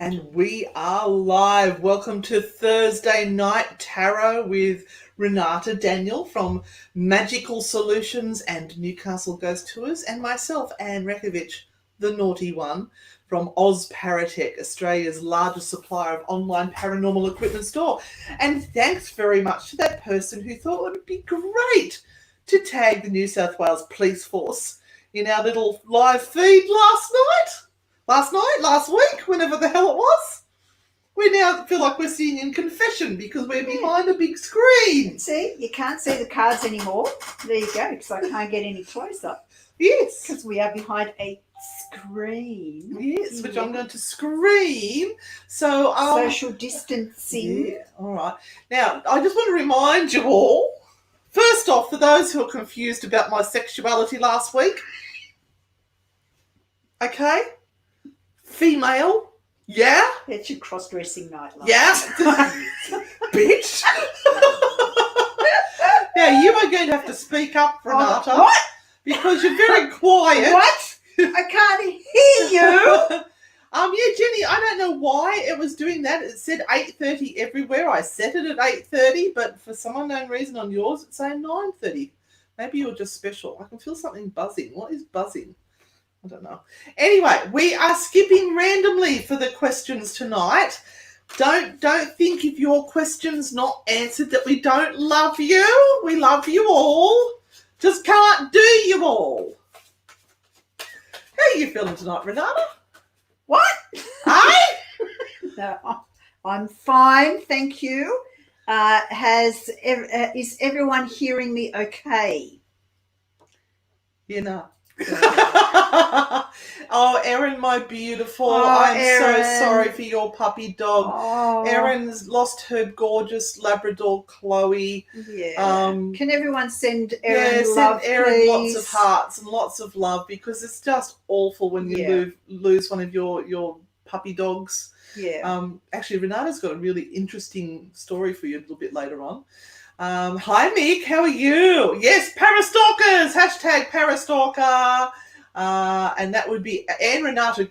And we are live. Welcome to Thursday Night Tarot with Renata Daniel from Magickal Solutions and Newcastle Ghost Tours, and myself, Anne Rekovich, the naughty one, from Oz Paratech, Australia's largest supplier of online paranormal equipment store. And thanks very much to that person who thought it would be great to tag the New South Wales Police Force in our little live feed last week, whenever the hell it was. We now feel like we're sitting in confession because we're behind a big screen. See, you can't see the cards anymore. There you go, because I can't get any closer. Yes. Because we are behind a screen. Yes, which I'm going to screen. So social distancing. Yeah, all right. Now, I just want to remind you all, first off, for those who are confused about my sexuality last week, okay, female, yeah. That's your cross-dressing night. Yeah. Bitch. Now, you are going to have to speak up, Renata. What? Because you're very quiet. What? I can't hear you. Yeah, Jenny, I don't know why it was doing that. It said 8:30 everywhere. I set it at 8:30, but for some unknown reason on yours, it's saying 9:30. Maybe you're just special. I can feel something buzzing. What is buzzing? I don't know. Anyway, we are skipping randomly for the questions tonight. Don't think if your question's not answered that we don't love you. We love you all. Just can't do you all. How are you feeling tonight, Renata? What? Hey? No, I'm fine, thank you. Is everyone hearing me okay? You know. Oh, Erin, my beautiful. I'm Erin. so sorry for your puppy dog. Oh. Erin's lost her gorgeous Labrador, Chloe. Yeah. Can everyone send Erin send love, Erin please? lots of hearts and lots of love, because it's just awful when you lose one of your puppy dogs. Yeah. Actually, Renata's got a really interesting story for you a little bit later on. Hi, Mick. How are you? Yes, Parastalkers. # Parastalker. And that would be Anne Renata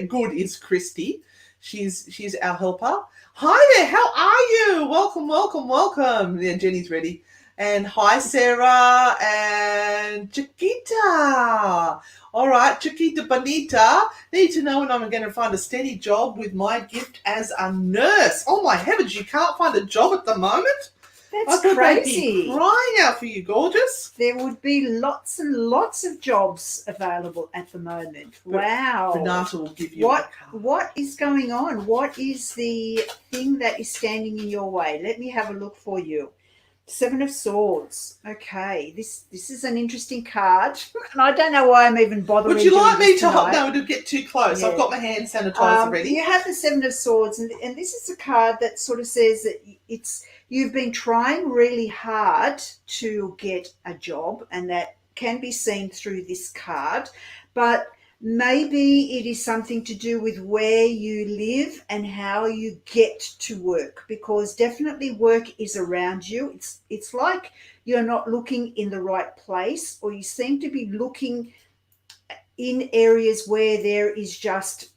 Good is Christy. She's our helper. Hi there. How are you? Welcome. Yeah, Jenny's ready. And hi, Sarah and Chiquita. All right, Chiquita Bonita. Need to know when I'm going to find a steady job with my gift as a nurse. Oh, my heavens. You can't find a job at the moment? That's I crazy. Be crying out for you, gorgeous. There would be lots and lots of jobs available at the moment. But wow. Renata will give you what is going on? What is the thing that is standing in your way? Let me have a look for you. 7 of Swords. Okay, this is an interesting card, and I don't know why I'm even bothering. Would you like me to get too close? Yeah. I've got my hand sanitizer ready. You have the 7 of Swords, and this is a card that sort of says that you've been trying really hard to get a job, and that can be seen through this card, but maybe it is something to do with where you live and how you get to work, because definitely work is around you. It's like you're not looking in the right place, or you seem to be looking in areas where there is just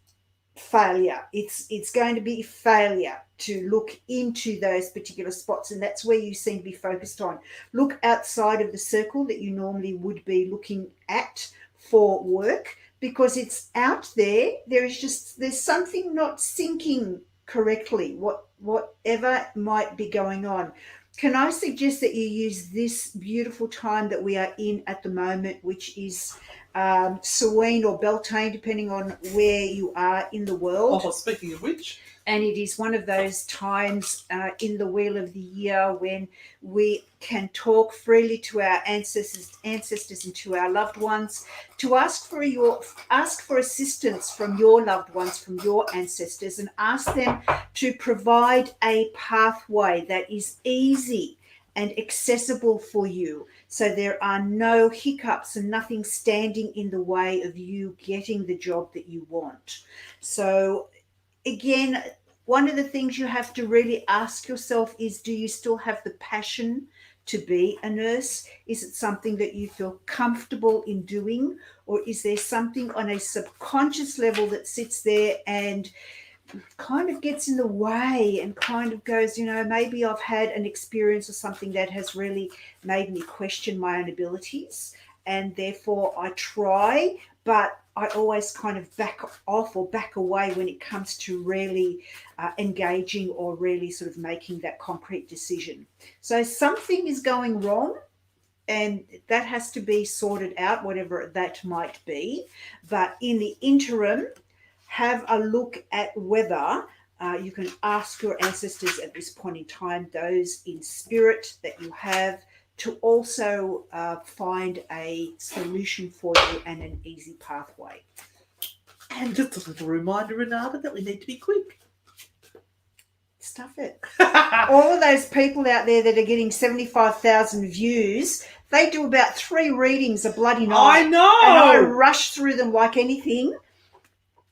failure. It's going to be failure to look into those particular spots, and that's where you seem to be focused on. Look outside of the circle that you normally would be looking at for work, because it's out there. There's something not syncing correctly, whatever might be going on. Can I suggest that you use this beautiful time that we are in at the moment, which is Samhain or Beltane, depending on where you are in the world. Oh, speaking of which. And it is one of those times in the wheel of the year when we can talk freely to our ancestors and to our loved ones, to ask for assistance from your loved ones, from your ancestors, and ask them to provide a pathway that is easy and accessible for you, so there are no hiccups and nothing standing in the way of you getting the job that you want. So again, one of the things you have to really ask yourself is, do you still have the passion to be a nurse? Is it something that you feel comfortable in doing, or is there something on a subconscious level that sits there and kind of gets in the way and kind of goes, maybe I've had an experience or something that has really made me question my own abilities, and therefore I try, but I always kind of back off or back away when it comes to really engaging or really sort of making that concrete decision. So something is going wrong, and that has to be sorted out, whatever that might be. But in the interim, have a look at whether you can ask your ancestors at this point in time, those in spirit that you have, to also find a solution for you and an easy pathway. And just a little reminder, Renata, that we need to be quick. Stuff it. All of those people out there that are getting 75,000 views, they do about 3 readings a bloody night. I know. And I rush through them like anything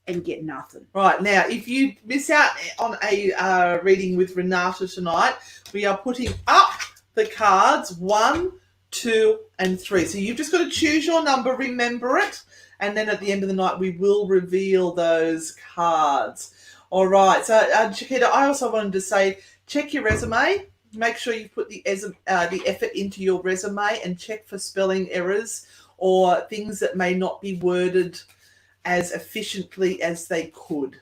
and get nothing. Right, now, if you miss out on a reading with Renata tonight, we are putting up the cards 1, 2, and 3. So you've just got to choose your number, remember it, and then at the end of the night, we will reveal those cards. All right, so Chiquita, I also wanted to say, check your resume. Make sure you put the effort into your resume and check for spelling errors or things that may not be worded as efficiently as they could.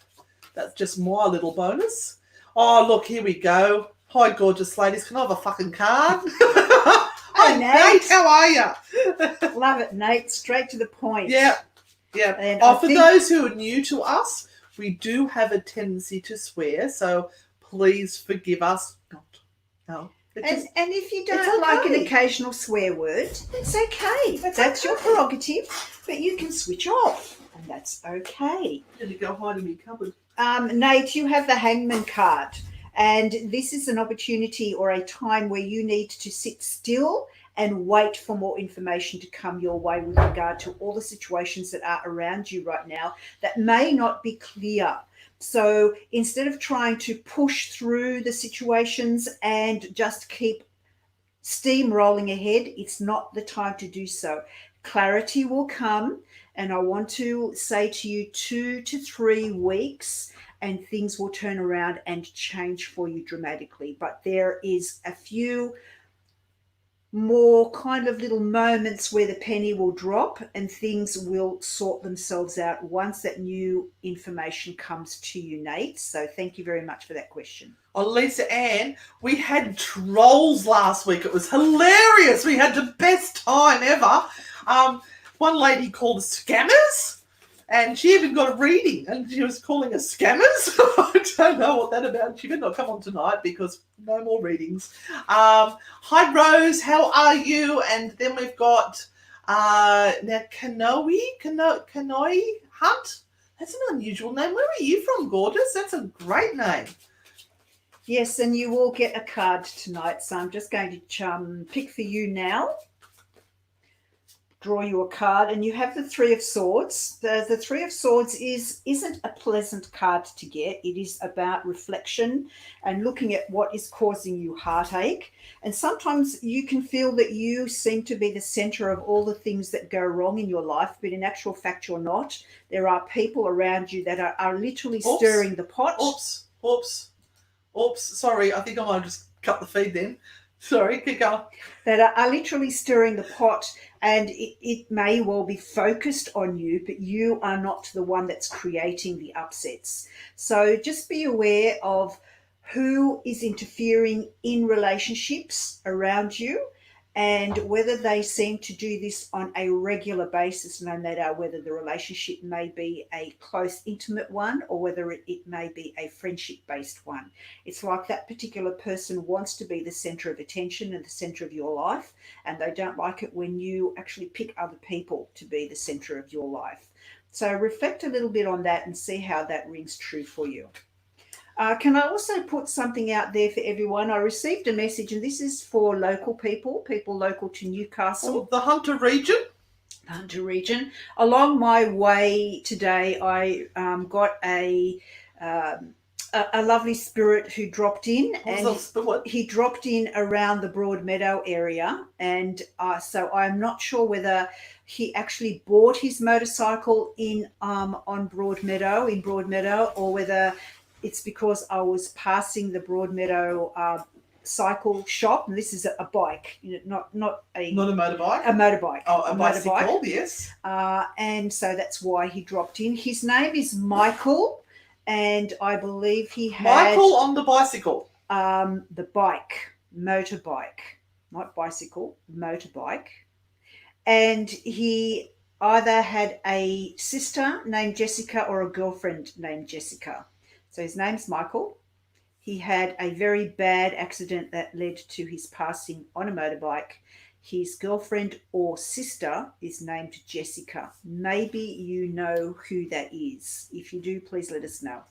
That's just my little bonus. Oh, look, here we go. Hi, gorgeous ladies. Can I have a fucking card? Hi, Nate. How are you? Love it, Nate. Straight to the point. Yeah. And for those who are new to us, we do have a tendency to swear, so please forgive us. No. And if you don't like an occasional swear word, it's okay. That's your prerogative, but you can switch off, and that's okay. I'm going to go hide in my cupboard. Nate, you have the Hangman card, and this is an opportunity or a time where you need to sit still and wait for more information to come your way with regard to all the situations that are around you right now that may not be clear. So instead of trying to push through the situations and just keep steamrolling ahead, it's not the time to do so. Clarity will come, and I want to say to you 2 to 3 weeks, and things will turn around and change for you dramatically. But there is a few more kind of little moments where the penny will drop and things will sort themselves out once that new information comes to you, Nate. So thank you very much for that question. Oh, Lisa Ann, we had trolls last week. It was hilarious. We had the best time ever. One lady called us scammers, and she even got a reading, and she was calling us scammers. I don't know what that about. She better not come on tonight because no more readings. Hi, Rose. How are you? And then we've got now Kanoi Hunt. That's an unusual name. Where are you from, gorgeous? That's a great name. Yes, and you will get a card tonight. So I'm just going to pick for you now. Draw you a card, and you have the 3 of Swords. The 3 of Swords isn't a pleasant card to get. It is about reflection and looking at what is causing you heartache. And sometimes you can feel that you seem to be the center of all the things that go wrong in your life, but in actual fact, you're not. There are people around you that are literally stirring the pot. Oops. Sorry, I think I might have just cut the feed then. Sorry, keep going. That are literally stirring the pot, and it may well be focused on you, but you are not the one that's creating the upsets. So just be aware of who is interfering in relationships around you and whether they seem to do this on a regular basis, no matter whether the relationship may be a close, intimate one or whether it may be a friendship-based one. It's like that particular person wants to be the center of attention and the center of your life, and they don't like it when you actually pick other people to be the center of your life. So reflect a little bit on that and see how that rings true for you. Can I also put something out there for everyone? I received a message, and this is for local people local to Newcastle. The Hunter region? The Hunter region. Along my way today, I got a lovely spirit who dropped in. He dropped in around the Broadmeadow area, and so I'm not sure whether he actually bought his motorcycle in Broadmeadow, or whether it's because I was passing the Broadmeadow cycle shop, and this is a bike, not a motorbike. A motorbike. Oh, a bicycle, yes. And so that's why he dropped in. His name is Michael, and I believe he had Michael on the bicycle. The motorbike, not bicycle, motorbike. And he either had a sister named Jessica or a girlfriend named Jessica. So his name's Michael. He had a very bad accident that led to his passing on a motorbike. His girlfriend or sister is named Jessica. Maybe you know who that is. If you do, please let us know.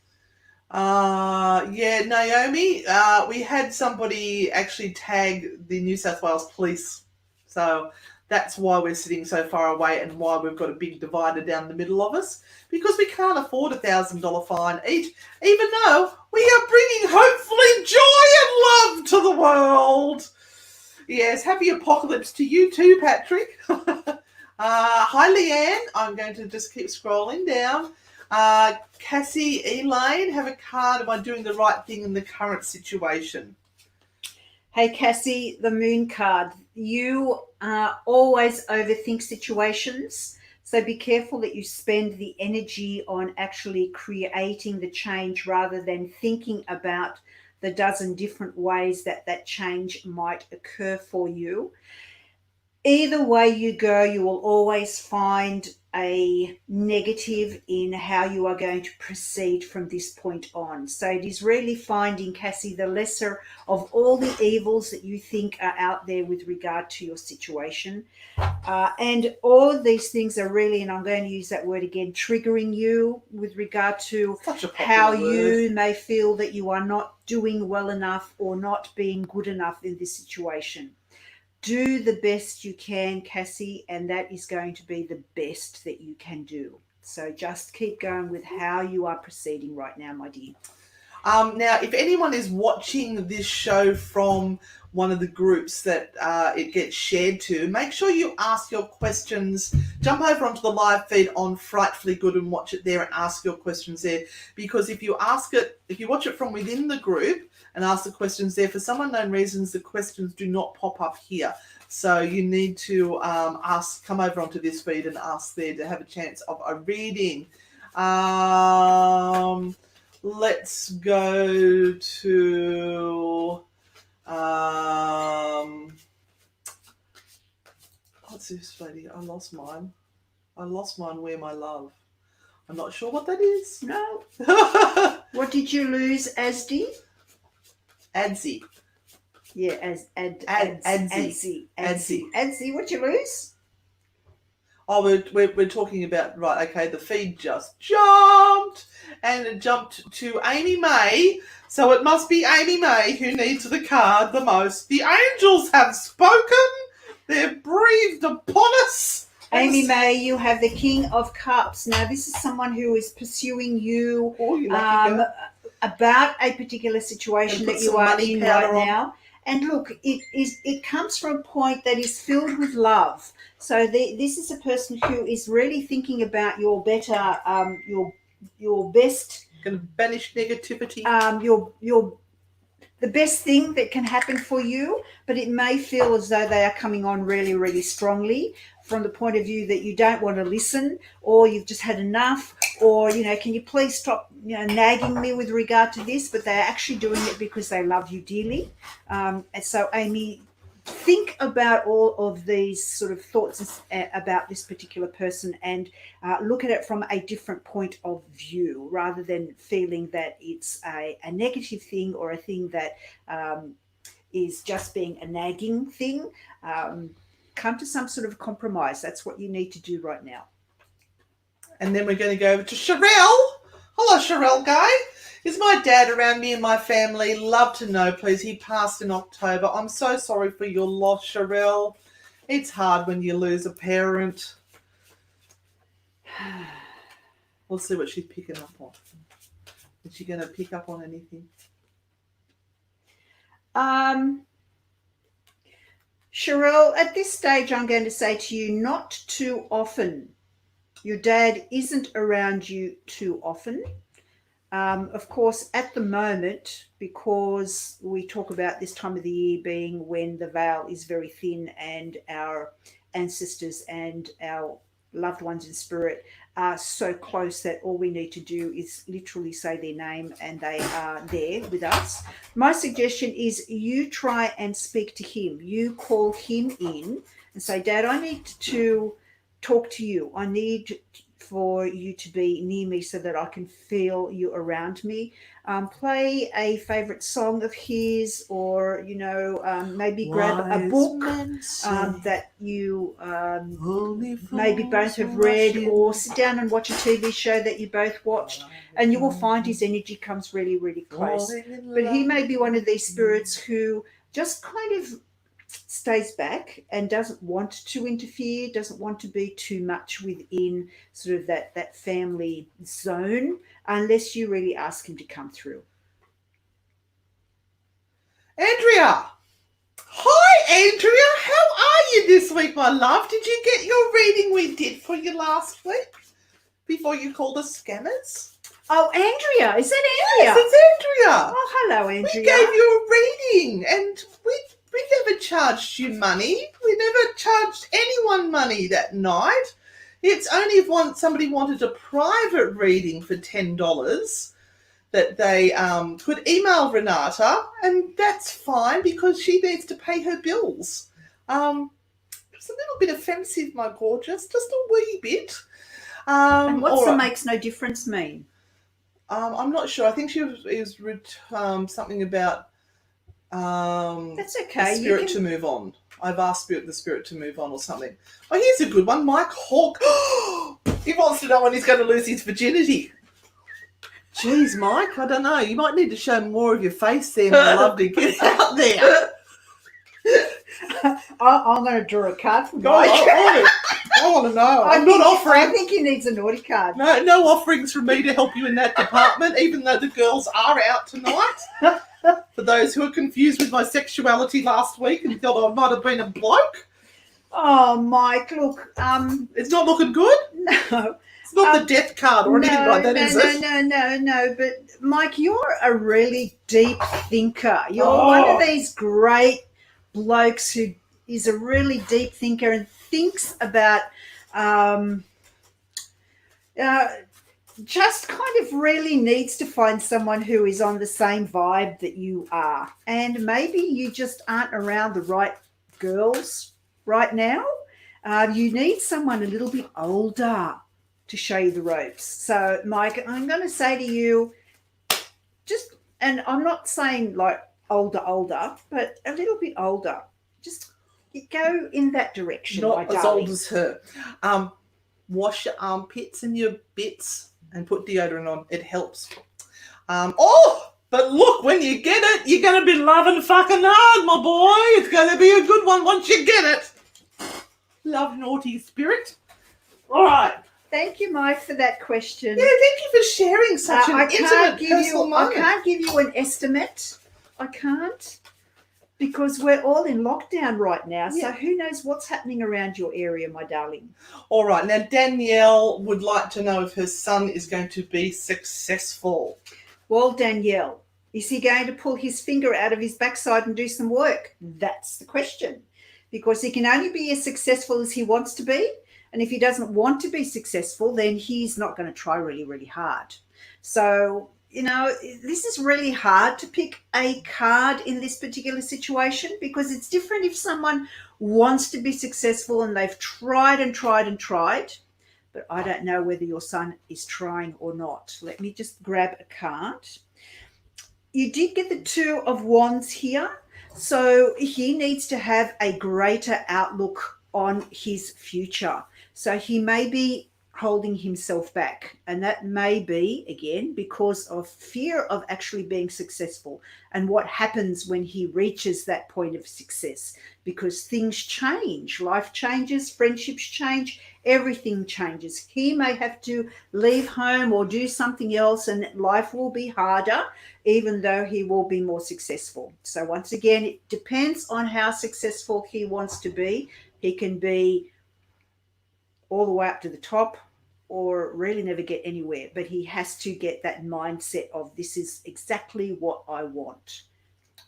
Yeah, Naomi, we had somebody actually tag the New South Wales Police. So that's why we're sitting so far away and why we've got a big divider down the middle of us, because we can't afford $1,000 fine each, even though we are bringing hopefully joy and love to the world. Yes, happy apocalypse to you too, Patrick. Hi, Leanne. I'm going to just keep scrolling down. Cassie, Elaine, have a card. Am I doing the right thing in the current situation? Hey, Cassie, the moon card. You always overthink situations. So be careful that you spend the energy on actually creating the change rather than thinking about the dozen different ways that that change might occur for you. Either way you go, you will always find a negative in how you are going to proceed from this point on. So it is really finding, Cassie, the lesser of all the evils that you think are out there with regard to your situation. And all of these things are really, and I'm going to use that word again, triggering you with regard to how you may feel that you are not doing well enough or not being good enough in this situation. Do the best you can, Cassie, and that is going to be the best that you can do. So just keep going with how you are proceeding right now, my dear. Now, if anyone is watching this show from one of the groups that it gets shared to, make sure you ask your questions. Jump over onto the live feed on Frightfully Good and watch it there and ask your questions there. Because if you watch it from within the group and ask the questions there, for some unknown reasons, the questions do not pop up here. So you need to come over onto this feed and ask there to have a chance of a reading. Let's go to what's this lady? I lost mine. Where my love? I'm not sure what that is. No. What did you lose, Asdi? Adzi. Yeah, Adzi. Adzi, what'd you lose? Oh, we're talking about, right, okay, the feed just jumped, and it jumped to Amy May, so it must be Amy May who needs the card the most. The angels have spoken, they've breathed upon us. Amy May, you have the King of Cups. Now, this is someone who is pursuing you about a particular situation that you are in right now. And look, it comes from a point that is filled with love. So this is a person who is really thinking about your better, your best. Going to banish negativity. The best thing that can happen for you, but it may feel as though they are coming on really, really strongly from the point of view that you don't want to listen, or you've just had enough, or, can you please stop, nagging me with regard to this, but they're actually doing it because they love you dearly. And so, Amy, think about all of these sort of thoughts about this particular person and look at it from a different point of view rather than feeling that it's a negative thing or a thing that is just being a nagging thing. Come to some sort of compromise. That's what you need to do right now. And then we're going to go over to Sherelle. Hello, Sherelle Guy. Is my dad around me and my family? Love to know, please. He passed in October. I'm so sorry for your loss, Sherelle. It's hard when you lose a parent. We'll see what she's picking up on. Is she going to pick up on anything? Sherelle, at this stage, I'm going to say to you, not too often. Your dad isn't around you too often. Of course, at the moment, because we talk about this time of the year being when the veil is very thin and our ancestors and our loved ones in spirit are so close that all we need to do is literally say their name and they are there with us. My suggestion is you try and speak to him. You call him in and say, Dad, I need to talk to you. I need for you to be near me so that I can feel you around me. Play a favorite song of his, or maybe grab a book that you maybe both have read, or sit down and watch a TV show that you both watched, and you will find his energy comes really, really close. But he may be one of these spirits who just kind of stays back and doesn't want to interfere, doesn't want to be too much within sort of that family zone unless you really ask him to come through. Andrea. Hi, Andrea. How are you this week, my love? Did you get your reading we did for you last week before you called us scammers? Oh, Andrea. Is that Andrea? Yes, it's Andrea. Oh, hello, Andrea. We gave you a reading and we never charged you money. We never charged anyone money that night. It's only if somebody wanted a private reading for $10 that they could email Renata, and that's fine because she needs to pay her bills. It's a little bit offensive, my gorgeous, just a wee bit. And what's the makes no difference mean? I'm not sure. I think she was something about that's okay. The spirit to move on. I've asked the spirit to move on or something. Oh, here's a good one. Mike Hawk. He wants to know when he's going to lose his virginity. Jeez, Mike, I don't know. You might need to show more of your face there, my love, to get out there. I'm going to draw a card for Mike. I want to know. I'm not offering. I think he needs a naughty card. No offerings from me to help you in that department, even though the girls are out tonight. For those who are confused with my sexuality last week and thought I might have been a bloke. Oh, Mike, look. It's not looking good? No. It's not the death card or anything like that, is it? No. But, Mike, you're a really deep thinker. You're one of these great blokes who is a really deep thinker and thinks about just kind of really needs to find someone who is on the same vibe that you are. And maybe you just aren't around the right girls right now. You need someone a little bit older to show you the ropes. So, Mike, I'm going to say to you, and I'm not saying like older, but a little bit older. Just go in that direction. Not as old as her. Wash your armpits and your bits and put deodorant on. It helps. But look, when you get it, you're going to be loving fucking hard, my boy. It's going to be a good one once you get it. Love, naughty spirit. All right. Thank you, Mike, for that question. Yeah, thank you for sharing such an intimate personal moment. I can't give you an estimate. I can't. Because we're all in lockdown right now. Yeah. So who knows what's happening around your area, my darling. All right. Now, Danielle would like to know if her son is going to be successful. Well, Danielle, is he going to pull his finger out of his backside and do some work? That's the question. Because he can only be as successful as he wants to be. And if he doesn't want to be successful, then he's not going to try really, really hard. So, this is really hard to pick a card in this particular situation because it's different if someone wants to be successful and they've tried and tried and tried. But I don't know whether your son is trying or not. Let me just grab a card. You did get the Two of Wands here. So he needs to have a greater outlook on his future. So he may be holding himself back, and that may be, again, because of fear of actually being successful and what happens when he reaches that point of success, because things change, life changes, friendships change, everything changes. He may have to leave home or do something else, and life will be harder, even though he will be more successful. So once again, it depends on how successful he wants to be. He can be all the way up to the top, or really never get anywhere. But he has to get that mindset of this is exactly what I want.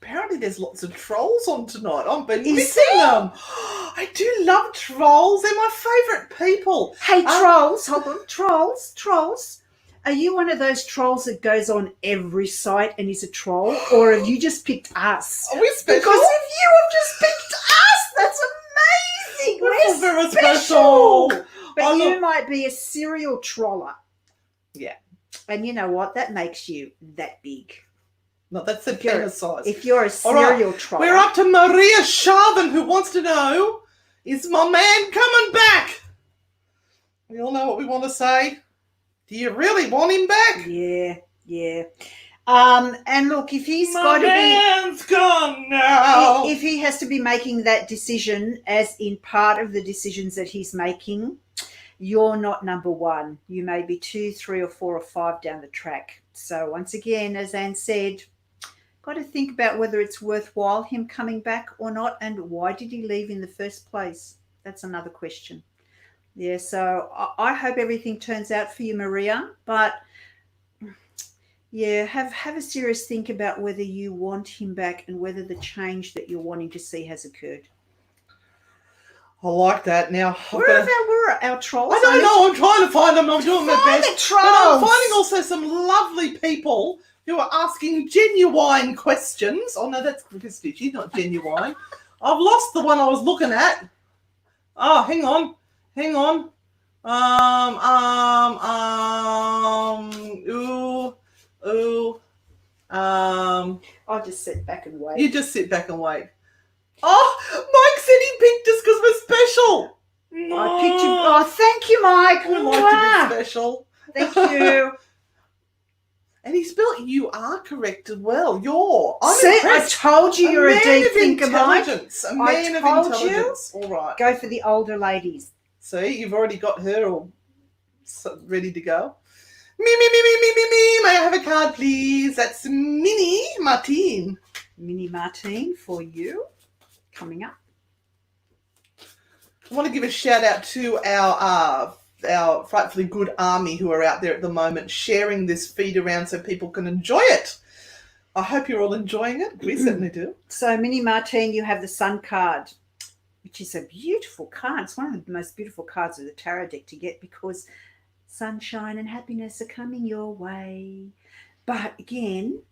Apparently there's lots of trolls on tonight. I've been Is missing there? them. I do love trolls. They're my favourite people. Hey, trolls, hold on. Trolls. Are you one of those trolls that goes on every site and is a troll? Or have you just picked us? Are we special? Because if you have just picked us, that's amazing. We're very special. special. But you might be a serial troller. Yeah. And you know what? That makes you that big. No, that's the penis size. If you're a serial troller. We're up to Maria Sharvin, who wants to know, is my man coming back? We all know what we want to say. Do you really want him back? Yeah. And look, if he's got to be... My man's gone now. If he has to be making that decision, as in part of the decisions that he's making, you're not number one. You may be 2, 3, or 4, or 5 down the track. So once again, as Anne said, got to think about whether it's worthwhile him coming back or not, and why did he leave in the first place? That's another question. Yeah, so I hope everything turns out for you, Maria. But yeah, have a serious think about whether you want him back and whether the change that you're wanting to see has occurred. I like that. Now, where are our trolls? I don't know. I'm trying to find them. I'm doing my best. The trolls. But I'm finding also some lovely people who are asking genuine questions. Oh no, that's Christy. She's not genuine. I've lost the one I was looking at. Oh, hang on. I'll just sit back and wait. You just sit back and wait. Oh, Mike said he picked us because we're special. I picked you. Oh, thank you, Mike. We like to be special. Thank you. And he spelled you are correct as well. See, I told you you're a deep thinker, Mike. A man of intelligence. All right. Go for the older ladies. See, you've already got her all ready to go. Me. May I have a card, please? That's Minnie Martine. Minnie Martine for you. Coming up. I want to give a shout out to our Frightfully Good army who are out there at the moment sharing this feed around so people can enjoy it. I hope you're all enjoying it. We certainly do. So, Minnie Martine, you have the Sun card, which is a beautiful card. It's one of the most beautiful cards of the tarot deck to get because sunshine and happiness are coming your way. But again,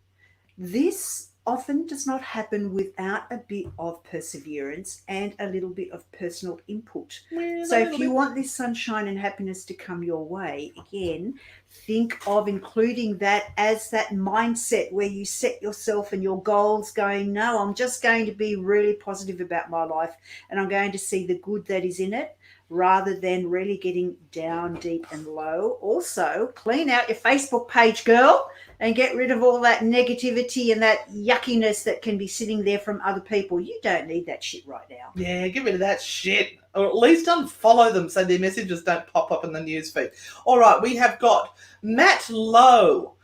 this often does not happen without a bit of perseverance and a little bit of personal input. So if you want this sunshine and happiness to come your way, again, think of including that as that mindset where you set yourself and your goals going, no, I'm just going to be really positive about my life and I'm going to see the good that is in it rather than really getting down deep and low. Also, clean out your Facebook page, girl, and get rid of all that negativity and that yuckiness that can be sitting there from other people. You don't need that shit right now. Yeah, get rid of that shit. Or at least unfollow them so their messages don't pop up in the newsfeed. All right, we have got Matt Lowe.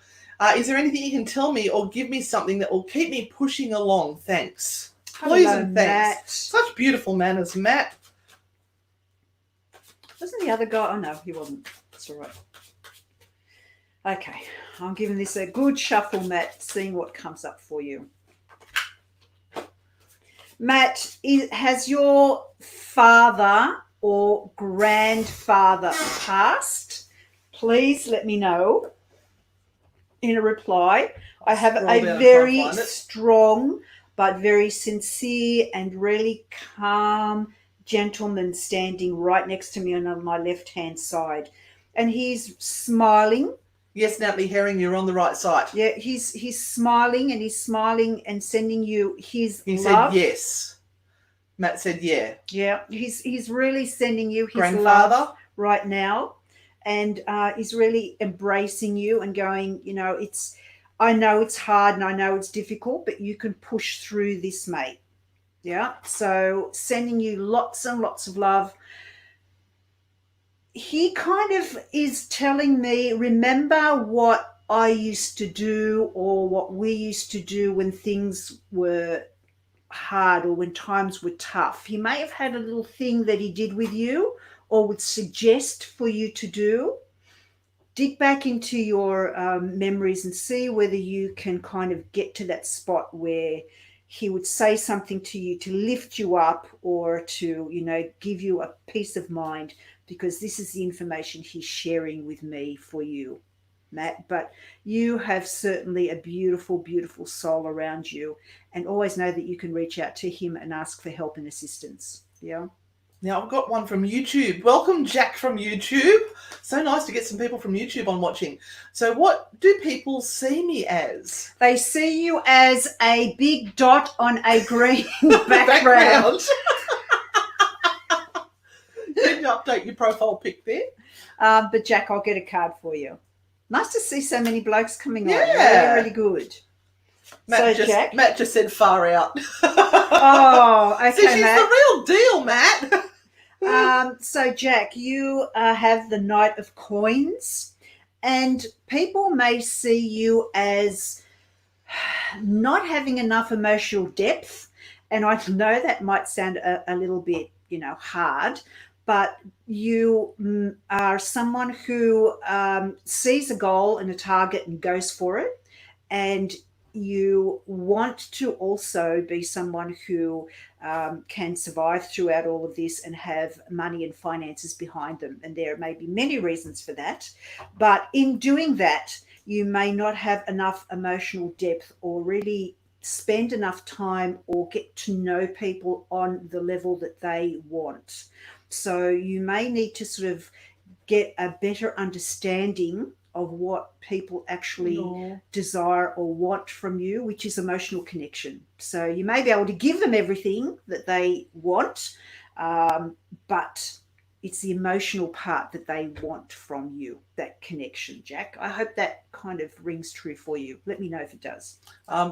Is there anything you can tell me or give me something that will keep me pushing along? Thanks. Please and thanks. Matt. Such beautiful manners, Matt. Wasn't the other guy? Oh, no, he wasn't. That's all right. Okay, I'm giving this a good shuffle, Matt, seeing what comes up for you. Matt, has your father or grandfather passed? Please let me know in a reply. I have a very strong but very sincere and really calm gentleman standing right next to me on my left-hand side. And he's smiling. Yes, Natalie Herring, you're on the right side. Yeah, he's smiling and sending you his he love. He said yes. Matt said yeah. Yeah, he's really sending you his grandfather love right now. And he's really embracing you and going, you know, I know it's hard and I know it's difficult, but you can push through this, mate. Yeah, so sending you lots and lots of love. He kind of is telling me, remember what I used to do or what we used to do when things were hard or when times were tough. He may have had a little thing that he did with you or would suggest for you to do. dig back into your memories and see whether you can kind of get to that spot where he would say something to you to lift you up or to, give you a peace of mind, because this is the information he's sharing with me for you, Matt. But you have certainly a beautiful, beautiful soul around you, and always know that you can reach out to him and ask for help and assistance. Yeah. Now, I've got one from YouTube. Welcome, Jack from YouTube. So nice to get some people from YouTube on watching. So what do people see me as? They see you as a big dot on a green background. Can you update your profile pic there? But Jack, I'll get a card for you. Nice to see so many blokes coming on. Yeah. Really, really good. Jack? Matt just said far out. Oh, okay, so she's Matt. the real deal, Matt. So Jack, you have the Knight of Coins, and people may see you as not having enough emotional depth. And I know that might sound a little bit, hard, but you are someone who sees a goal and a target and goes for it. And you want to also be someone who can survive throughout all of this and have money and finances behind them. And there may be many reasons for that. But in doing that, you may not have enough emotional depth or really spend enough time or get to know people on the level that they want. So you may need to sort of get a better understanding of what people actually desire or want from you, which is emotional connection. So you may be able to give them everything that they want, but it's the emotional part that they want from you, that connection, Jack. I hope that kind of rings true for you. Let me know if it does.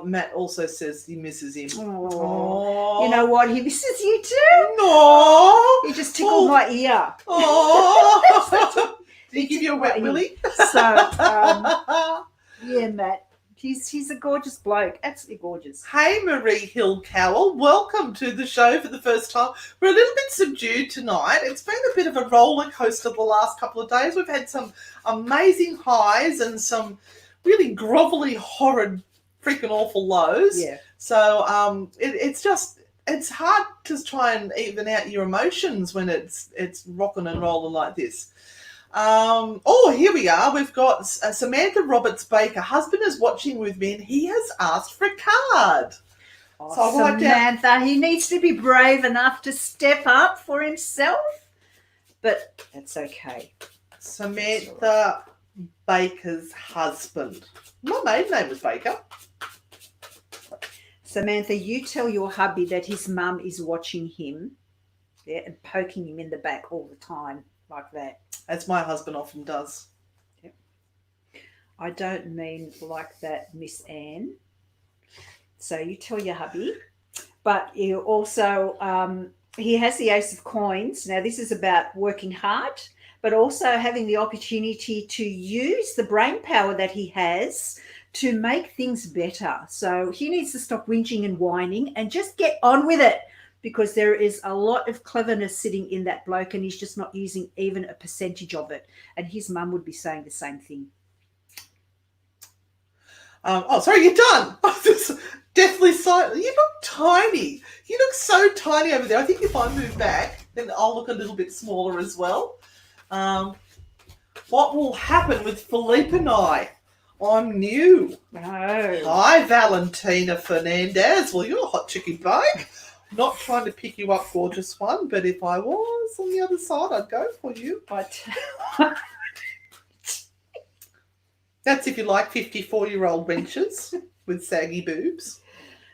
Matt also says he misses him. Oh, you know what? He misses you too. No, he just tickled my ear. Oh, did he give you a wet willy? So, yeah, Matt. He's a gorgeous bloke, absolutely gorgeous. Hey, Marie Hill Cowell, welcome to the show for the first time. We're a little bit subdued tonight. It's been a bit of a roller coaster the last couple of days. We've had some amazing highs and some really grovelly, horrid, freaking awful lows. Yeah. So it's hard to try and even out your emotions when it's rocking and rolling like this. Here we are. We've got Samantha Roberts-Baker. Husband is watching with me and he has asked for a card. So Samantha, he needs to be brave enough to step up for himself, but that's okay. Samantha Baker's husband. My maiden name was Baker. Samantha, you tell your hubby that his mum is watching him, and poking him in the back all the time like that. As my husband often does. Yep. I don't mean like that, Miss Anne. So you tell your hubby. But you also, he has the Ace of Coins. Now, this is about working hard, but also having the opportunity to use the brain power that he has to make things better. So he needs to stop whinging and whining and just get on with it, because there is a lot of cleverness sitting in that bloke and he's just not using even a percentage of it. And his mum would be saying the same thing. Sorry, you're done. Deathly silent. You look tiny. You look so tiny over there. I think if I move back, then I'll look a little bit smaller as well. What will happen with Philippe and I? I'm new. No. Hi, Valentina Fernandez. Well, you're a hot chicken bake. Not trying to pick you up, gorgeous one, but if I was on the other side, I'd go for you. That's if you like 54-year-old wenches with saggy boobs.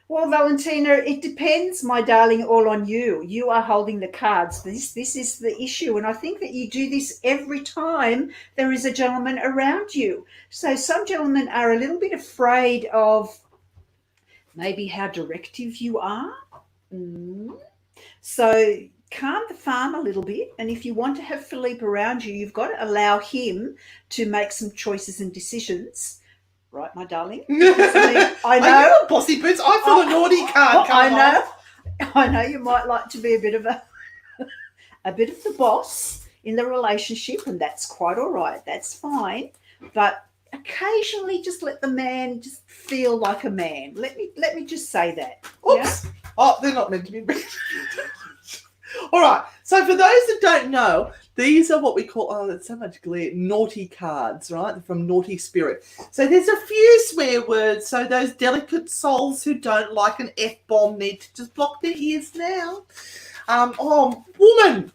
Well, Valentina, it depends, my darling, all on you. You are holding the cards. This is the issue, and I think that you do this every time there is a gentleman around you. So some gentlemen are a little bit afraid of maybe how directive you are. So calm the farm a little bit, and if you want to have Philippe around you, you've got to allow him to make some choices and decisions. Right, my darling? I know. Are you a bossy boots? I feel a naughty card coming off. I know you might like to be a bit of the boss in the relationship, and that's quite all right. That's fine. but occasionally just let the man just feel like a man. Let me just say that. Oops. Yeah? Oh, they're not meant to be. All right. So for those that don't know, these are what we call, oh, that's so much glare, naughty cards, right? They're from Naughty Spirit. So there's a few swear words. So those delicate souls who don't like an F-bomb need to just block their ears now. Oh, woman,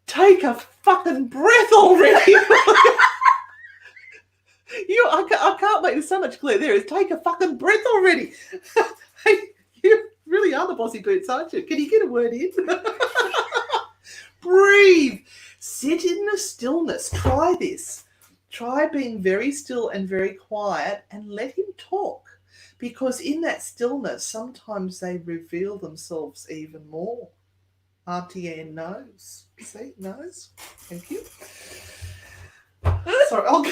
take a fucking breath already. I can't make, there's so much glare there. Take a fucking breath already. Hey, you really are the bossy boots, aren't you? Can you get a word in? Breathe. Sit in the stillness. Try this. Try being very still and very quiet and let him talk. Because in that stillness, sometimes they reveal themselves even more. Auntie Anne knows. See, knows. Thank you. Sorry,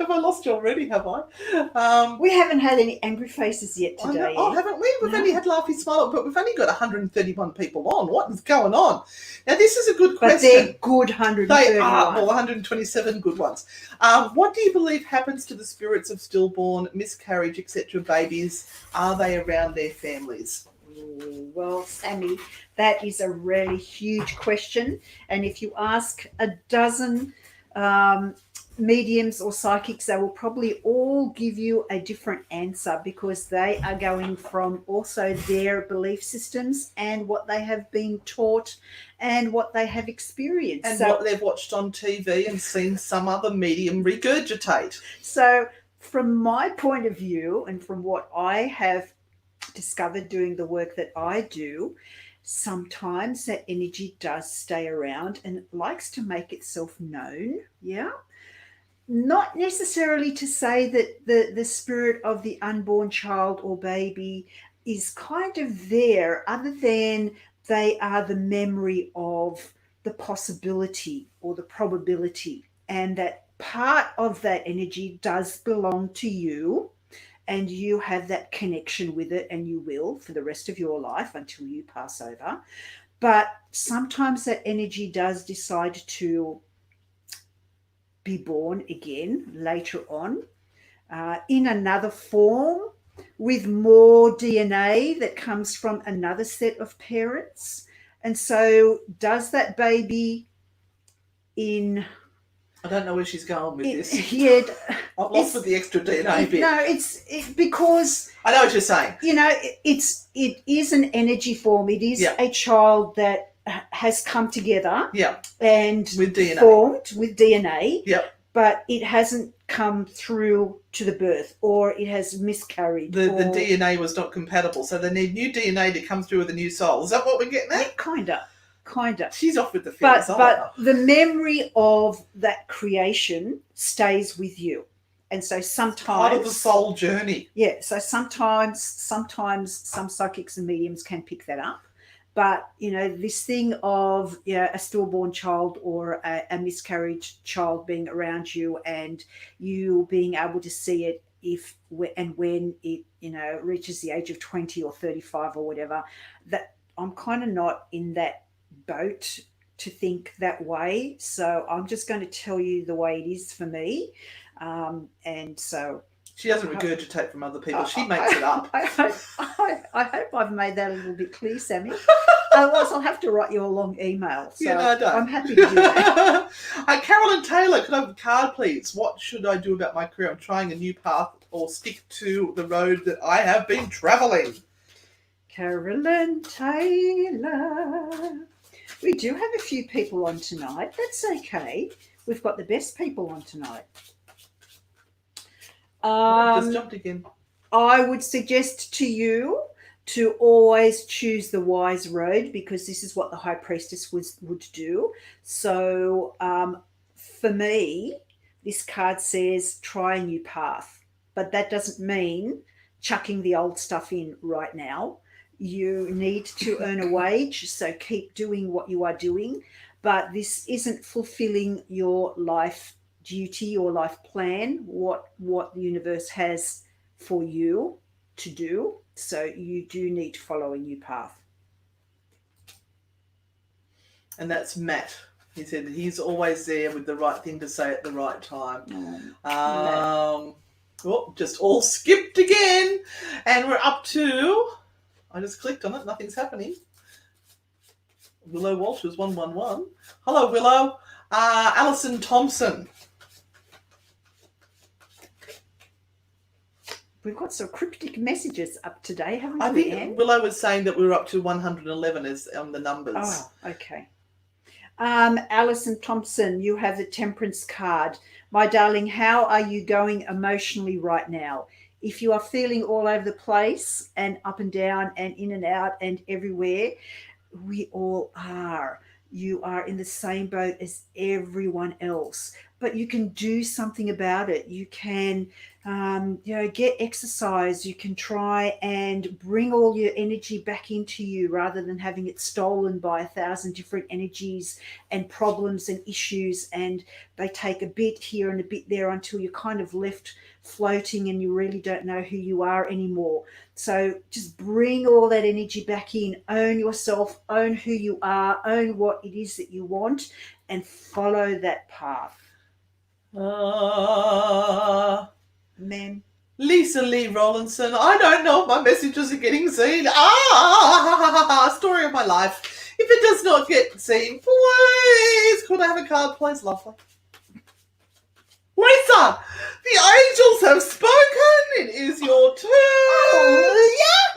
have I lost you already, have I? We haven't had any angry faces yet today. Oh, haven't we? We've only had Laughy Smile, but we've only got 131 people on. What is going on? Now, this is a good question. But they're good 131. They are, well, 127 good ones. What do you believe happens to the spirits of stillborn, miscarriage, etc. babies? Are they around their families? Well, Sammy, that is a really huge question. And if you ask a dozen mediums or psychics, they will probably all give you a different answer because they are going from also their belief systems and what they have been taught and what they have experienced. And what they've watched on TV and seen some other medium regurgitate. So from my point of view and from what I have discovered doing the work that I do, sometimes that energy does stay around and it likes to make itself known. Yeah. Not necessarily to say that the spirit of the unborn child or baby is kind of there, other than they are the memory of the possibility or the probability, and that part of that energy does belong to you, and you have that connection with it, and you will for the rest of your life until you pass over. But sometimes that energy does decide to be born again later on in another form with more DNA that comes from another set of parents. And so does that baby in... I don't know where she's going with this. Yeah, I've lost with the extra DNA bit. No, it's because... I know what you're saying. You know, it is an energy form. It is a child that has come together and with DNA. Formed with DNA, but it hasn't come through to the birth, or it has miscarried. The DNA was not compatible, so they need new DNA to come through with a new soul. Is that what we're getting at? Yeah, kind of. She's off with the feelings. But the memory of that creation stays with you. And so sometimes... Part of the soul journey. Yeah, so sometimes some psychics and mediums can pick that up. But, you know, this thing of a stillborn child or a miscarriage child being around you and you being able to see it if and when it, reaches the age of 20 or 35 or whatever, that I'm kind of not in that boat to think that way. So I'm just going to tell you the way it is for me. And so... She doesn't regurgitate from other people. She makes it up. I hope I've made that a little bit clear, Sammy. Otherwise, I'll have to write you a long email. So I don't. I'm happy to do that. Carolyn Taylor, could I have a card, please? What should I do about my career? I'm trying a new path or stick to the road that I have been travelling. Carolyn Taylor. We do have a few people on tonight. That's okay. We've got the best people on tonight. Just jumped again. I would suggest to you to always choose the wise road, because this is what the High Priestess would do. So for me, this card says try a new path, but that doesn't mean chucking the old stuff in right now. You need to earn a wage, so keep doing what you are doing, but this isn't fulfilling your life duty or life plan, what the universe has for you to do. So you do need to follow a new path. And that's Matt. He said he's always there with the right thing to say at the right time. No. Just all skipped again. And we're up to, I just clicked on it, nothing's happening. Willow Walsh is 111. Hello, Willow. Alison Thompson. We've got some cryptic messages up today, haven't I we, think Anne? Willow was saying that we were up to 111 as on the numbers. Oh, okay. Alison Thompson, you have the Temperance card. My darling, how are you going emotionally right now? If you are feeling all over the place and up and down and in and out and everywhere, we all are. You are in the same boat as everyone else, but you can do something about it. You can, get exercise. You can try and bring all your energy back into you rather than having it stolen by 1,000 different energies and problems and issues. And they take a bit here and a bit there until you're kind of left floating and you really don't know who you are anymore. So just bring all that energy back in, own yourself, own who you are, own what it is that you want, and follow that path. Ma'am. Lisa Lee Rollinson, I don't know if my messages are getting seen. Story of my life. If it does not get seen, please, could I have a card, please, lovely? Lisa, the angels have spoken. It is your turn.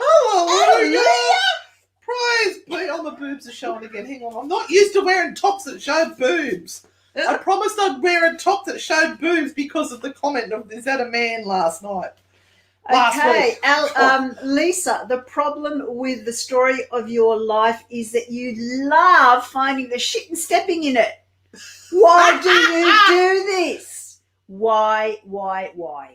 Hallelujah. Praise be. Oh, my boobs are showing again. Hang on. I'm not used to wearing tops that show boobs. I promised I'd wear a top that showed boobs because of the comment of, is that a man last night? Okay, Lisa, the problem with the story of your life is that you love finding the shit and stepping in it. Why do you do this? Why?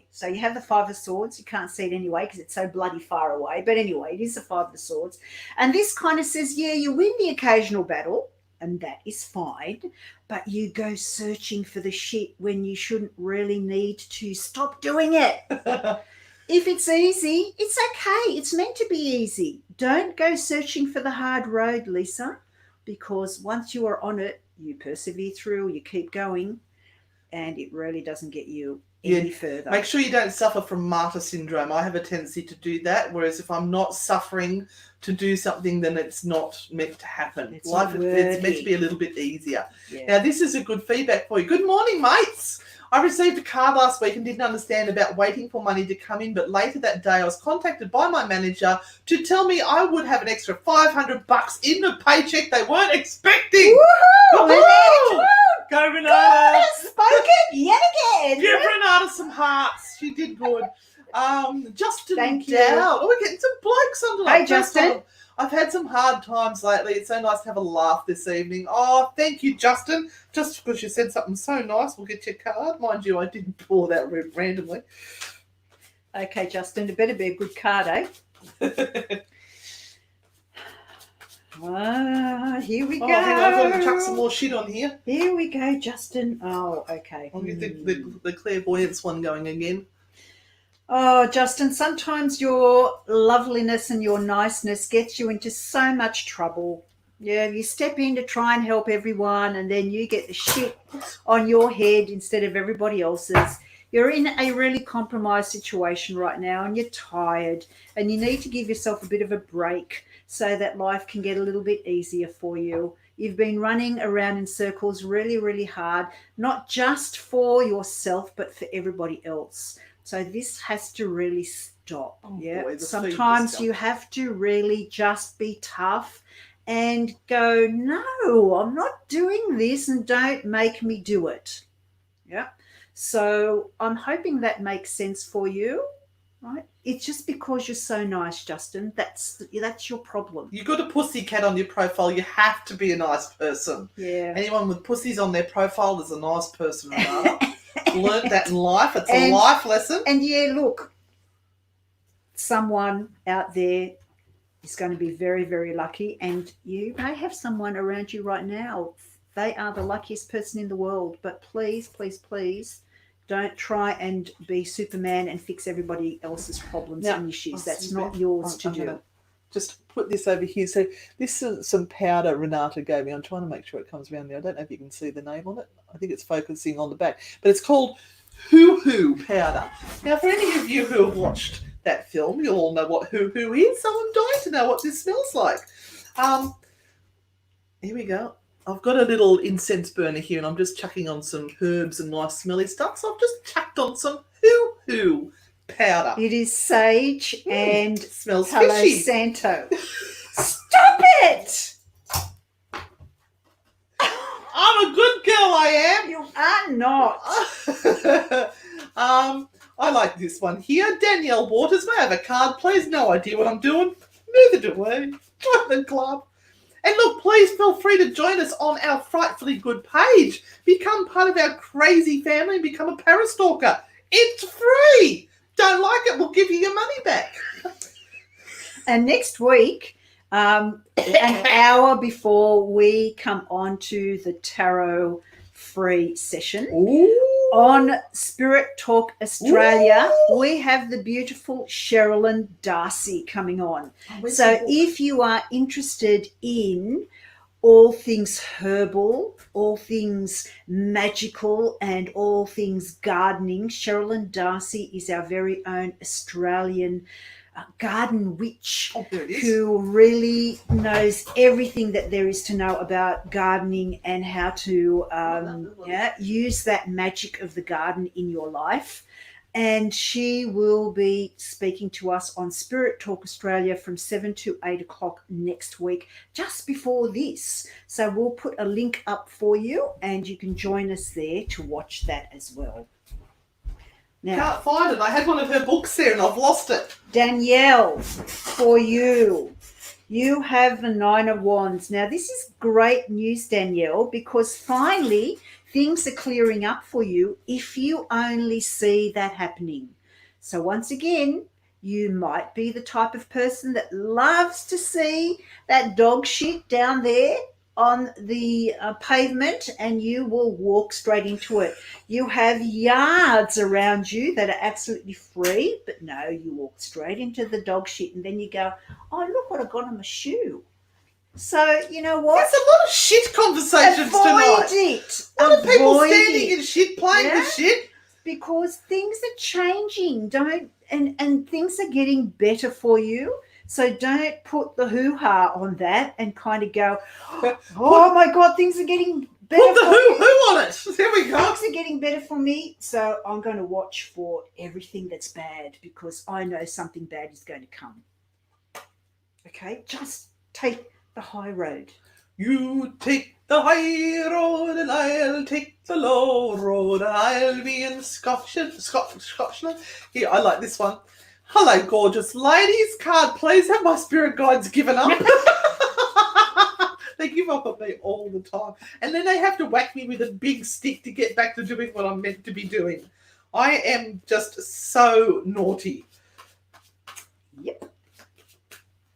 So you have the Five of Swords. You can't see it anyway because it's so bloody far away. But anyway, it is the Five of Swords. And this kind of says, yeah, you win the occasional battle, and that is fine, but you go searching for the shit when you shouldn't really need to. Stop doing it. If it's easy, it's okay. It's meant to be easy. Don't go searching for the hard road, Lisa, because once you are on it, you persevere through, you keep going, and it really doesn't get you any further. Make sure you don't suffer from martyr syndrome. I have a tendency to do that, whereas if I'm not suffering to do something, then it's not meant to happen. It's meant to be a little bit easier. Yeah. Now, this is a good feedback for you. Good morning, mates. I received a card last week and didn't understand about waiting for money to come in, but later that day I was contacted by my manager to tell me I would have an extra $500 in the paycheck they weren't expecting. Woohoo! Go, Renata. God has spoken yet again. Give Renata some hearts. She did good. Justin Thank you. Dowd. Oh, we're getting some blokes on tonight. Hey, Justin. I've had some hard times lately. It's so nice to have a laugh this evening. Oh, thank you, Justin. Just because you said something so nice, we'll get your card. Mind you, I didn't pull that randomly. Okay, Justin, it better be a good card, eh? Here we go. Hang on, I've got to chuck some more shit on here. Here we go, Justin. Oh, okay. I'll get the clairvoyance one going again. Oh, Justin, sometimes your loveliness and your niceness gets you into so much trouble. Yeah, you step in to try and help everyone and then you get the shit on your head instead of everybody else's. You're in a really compromised situation right now and you're tired and you need to give yourself a bit of a break so that life can get a little bit easier for you. You've been running around in circles really, really hard, not just for yourself, but for everybody else. So this has to really stop. Boy, sometimes you have to really just be tough and go, no, I'm not doing this and don't make me do it. Yeah. So I'm hoping that makes sense for you, right? It's just because you're so nice, Justin. That's your problem. You've got a pussycat on your profile. You have to be a nice person. Yeah. Anyone with pussies on their profile is a nice person, Renata. Learned that in life. It's a life lesson. And yeah, look, someone out there is going to be very, very lucky, and you may have someone around you right now. They are the luckiest person in the world. But please, please, please don't try and be Superman and fix everybody else's problems and issues. That's not yours to do. just put this over here. So this is some powder Renata gave me. I'm trying to make sure it comes around there. I don't know if you can see the name on it. I think it's focusing on the back. But it's called Hoo Hoo powder. Now, for any of you who have watched that film, you'll all know what Hoo Hoo is. So I'm dying to know what this smells like. Here we go. I've got a little incense burner here, and I'm just chucking on some herbs and nice smelly stuff. So I've just chucked on some Hoo Hoo powder. It is sage and smells Palo fishy. Santo. Stop it! I'm a good girl, I am. You are not. I like this one here. Danielle Waters, may I have a card, please? No idea what I'm doing. Neither do we. Join the club. And look, please feel free to join us on our Frightfully Good page. Become part of our crazy family and become a parastalker. It's free. Don't like it, we'll give you your money back. And next week, an hour before we come on to the tarot free session, on Spirit Talk Australia, we have the beautiful Sherilyn Darcy coming on. So if you are interested in all things herbal, all things magical, and all things gardening, Sherilyn Darcy is our very own Australian garden witch who really knows everything that there is to know about gardening and how to use that magic of the garden in your life. And she will be speaking to us on Spirit Talk Australia from 7 to 8 o'clock next week, just before this. So we'll put a link up for you and you can join us there to watch that as well. Now, can't find it. I had one of her books there and I've lost it. Danielle, for you, you have the Nine of Wands. Now, this is great news, Danielle, because finally things are clearing up for you if you only see that happening. So once again, you might be the type of person that loves to see that dog shit down there on the pavement and you will walk straight into it. You have yards around you that are absolutely free, but no, you walk straight into the dog shit and then you go, oh, look what I got on my shoe. So, you know what? There's a lot of shit conversations tonight. Avoid it. A lot of people standing in shit, playing with shit. Because things are changing, and things are getting better for you. So don't put the hoo-ha on that and kind of go, oh my God, things are getting better. Put the hoo-hoo on it. There we go. Things are getting better for me. So I'm going to watch for everything that's bad because I know something bad is going to come. Okay, just take the high road. You take the high road and I'll take the low road. I'll be in Scotland. Here, I like this one. Hello, gorgeous ladies. Card, please. Have my spirit guides given up? They give up on me all the time. And then they have to whack me with a big stick to get back to doing what I'm meant to be doing. I am just so naughty. Yep.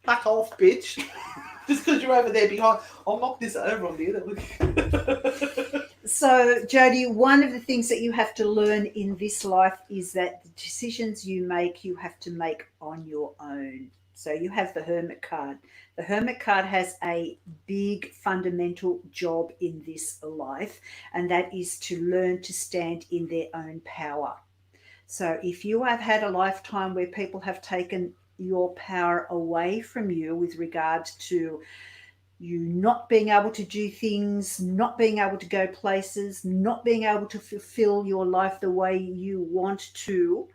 Back off, bitch. Just because you're over there behind. I'll knock this over on you. So, Jody, one of the things that you have to learn in this life is that the decisions you make, you have to make on your own. So you have the Hermit card. The Hermit card has a big fundamental job in this life, and that is to learn to stand in their own power. So if you have had a lifetime where people have taken your power away from you with regard to you not being able to do things, not being able to go places, not being able to fulfill your life the way you want to,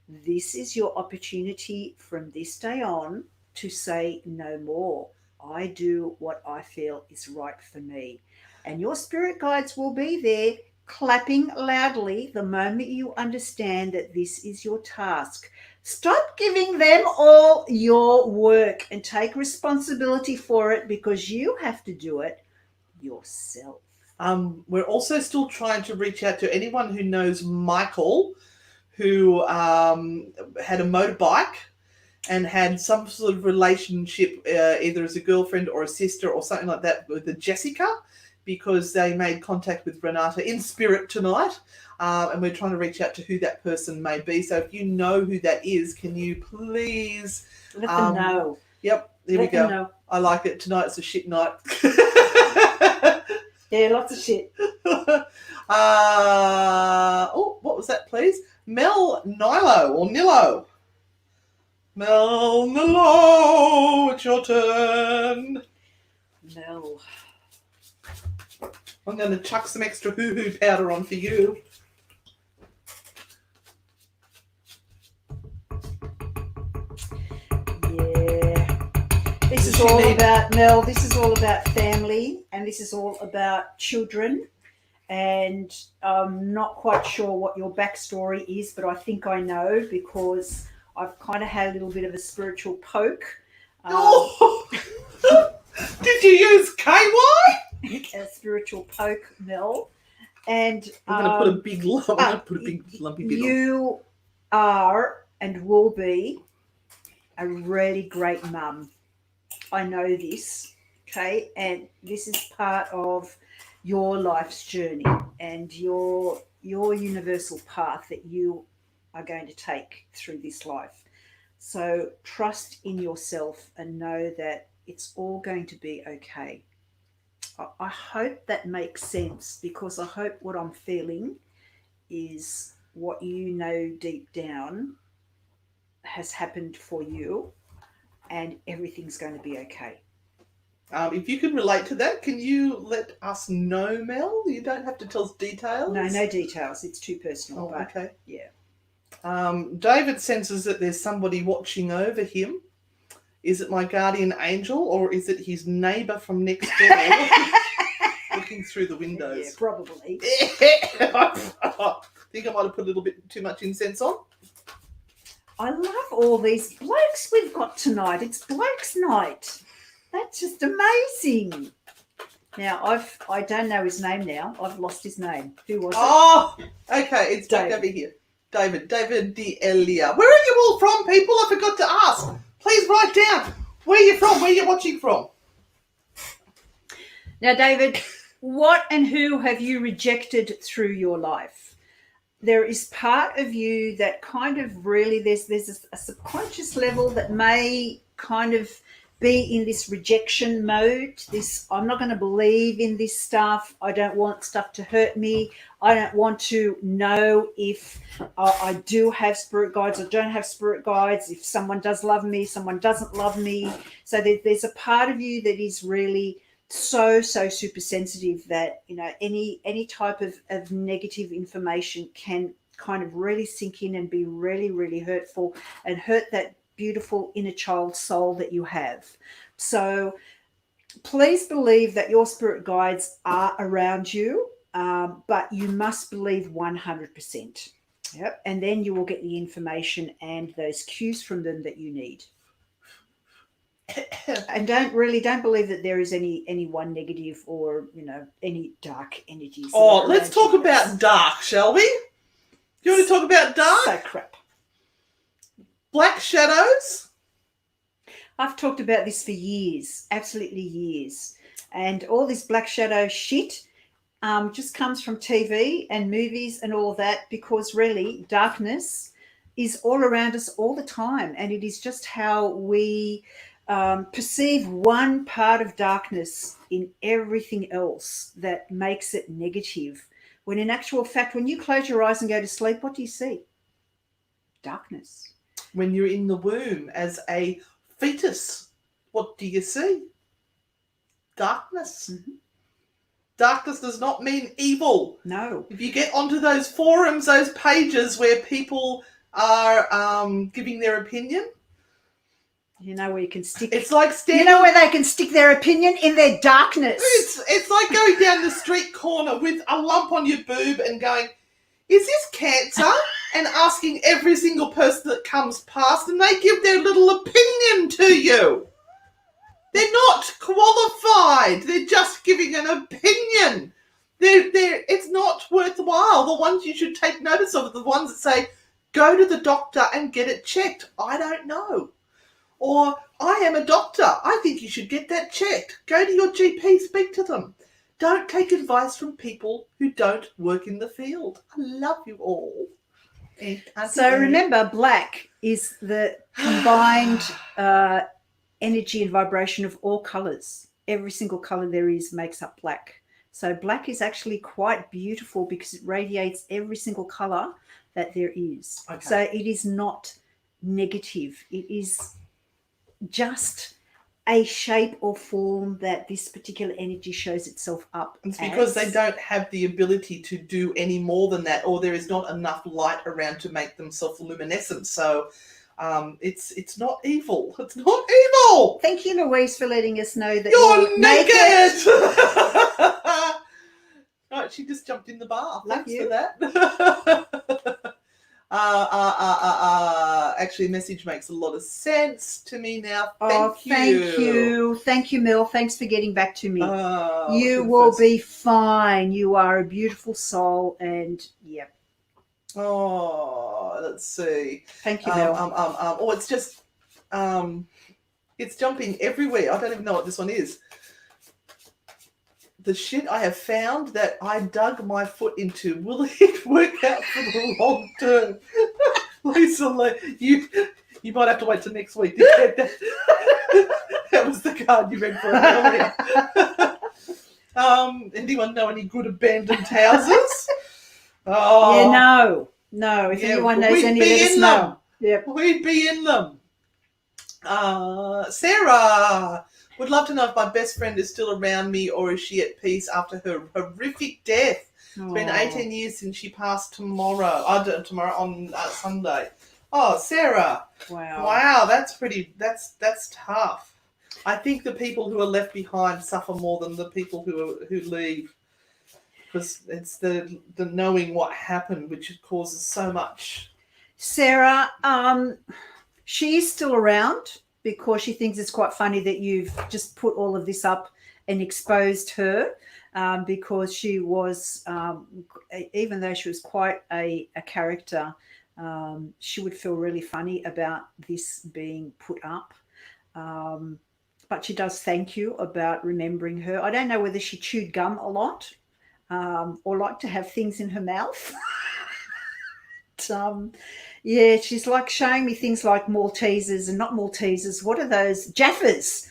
this is your opportunity from this day on to say no more. I do what I feel is right for me. And your spirit guides will be there clapping loudly the moment you understand that this is your task. Stop giving them all your work and take responsibility for it because you have to do it yourself. We're also still trying to reach out to anyone who knows Michael, who had a motorbike and had some sort of relationship, either as a girlfriend or a sister or something like that with a Jessica, because they made contact with Renata in spirit tonight. And we're trying to reach out to who that person may be. So if you know who that is, can you please let them know? Yep. There Let we them go. know. I like it. Tonight's a shit night. Yeah, lots of shit. What was that, please? Mel Nilo or Nilo. Mel Nilo, it's your turn. Mel. I'm going to chuck some extra hoo-hoo powder on for you. Yeah. This is all about, Mel, this is all about family, and this is all about children. And I'm not quite sure what your backstory is, but I think I know because I've kind of had a little bit of a spiritual poke. Did you use KY? A spiritual poke, Mel. And I'm going to put a big lump. I'm going to put a big lumpy bit on. You are and will be a really great mum. I know this, okay? And this is part of your life's journey and your universal path that you are going to take through this life. So trust in yourself and know that it's all going to be okay. I hope that makes sense, because I hope what I'm feeling is what you know deep down has happened for you, and everything's going to be okay. If you can relate to that, can you let us know, Mel? You don't have to tell us details. No details. It's too personal. Oh, okay. Yeah. David senses that there's somebody watching over him. Is it my guardian angel, or is it his neighbour from next door looking through the windows? Yeah, probably. I think I might have put a little bit too much incense on. I love all these blokes we've got tonight. It's blokes' night. That's just amazing. Now, I don't know his name now. I've lost his name. Who was it? Oh, okay. It's back David. over here. David D'Elia. Where are you all from, people? I forgot to ask. Please write down where you're from, where you're watching from. Now, David, what and who have you rejected through your life? There is part of you that kind of really, there's a subconscious level that may kind of be in this rejection mode. This, I'm not going to believe in this stuff. I don't want stuff to hurt me. I don't want to know if I do have spirit guides or don't have spirit guides, if someone does love me, someone doesn't love me. So there's a part of you that is really so super sensitive that, you know, any type of negative information can kind of really sink in and be really hurtful and hurt that beautiful inner child soul that you have. So please believe that your spirit guides are around you, but you must believe 100%. Yep. And then you will get the information and those cues from them that you need. And don't believe that there is any one negative or, you know, any dark energies. Oh, let's talk about dark, shall we? You want to talk about dark? So crap. Black shadows? I've talked about this for years, absolutely years. And all this black shadow shit just comes from TV and movies and all that, because really darkness is all around us all the time. And it is just how we perceive one part of darkness in everything else that makes it negative. When in actual fact, when you close your eyes and go to sleep, what do you see? Darkness. When you're in the womb as a fetus, what do you see? Darkness. Mm-hmm. Darkness does not mean evil. No. If you get onto those forums, those pages where people are giving their opinion, you know where you can stick. It's like standing. You know where they can stick their opinion? In their darkness. It's like going down the street corner with a lump on your boob and going, "Is this cancer?" and asking every single person that comes past, and they give their little opinion to you. They're not qualified. They're just giving an opinion. It's not worthwhile. The ones you should take notice of are the ones that say, "Go to the doctor and get it checked." I don't know. Or, "I am a doctor. I think you should get that checked." Go to your GP, speak to them. Don't take advice from people who don't work in the field. I love you all. So remember, black is the combined energy and vibration of all colors. Every single color there is makes up black. So black is actually quite beautiful because it radiates every single color that there is. Okay. So it is not negative. It is just a shape or form that this particular energy shows itself up. It's because they don't have the ability to do any more than that, or there is not enough light around to make them self-luminescent. So it's not evil. It's not evil. Thank you, Louise, for letting us know that You're naked. Right, she just jumped in the bath. Love Thanks you. for that. Actually, message makes a lot of sense to me now. Thank you. Thank you, Mel. Thanks for getting back to me. Oh, You will be fine. You are a beautiful soul, and yeah. Oh, let's see. Thank you, Mel. Oh, it's just, it's jumping everywhere. I don't even know what this one is. The shit I have found that I dug my foot into, will it work out for the long term? Lisa, you might have to wait till next week to get that. That was the card you read for earlier. Anyone know any good abandoned houses? Oh, yeah, no. If anyone knows any, let us know. Yep. We'd be in them. Sarah would love to know if my best friend is still around me or is she at peace after her horrific death. It's been 18 years since she passed tomorrow on Sunday. Oh, Sarah. Wow, that's tough. I think the people who are left behind suffer more than the people who leave, because it's the knowing what happened which causes so much. Sarah, she is still around because she thinks it's quite funny that you've just put all of this up and exposed her, because she was, even though she was quite a character, she would feel really funny about this being put up. But she does thank you about remembering her. I don't know whether she chewed gum a lot, or liked to have things in her mouth. But, yeah, she's like showing me things like Maltesers and not Maltesers. What are those? Jaffas,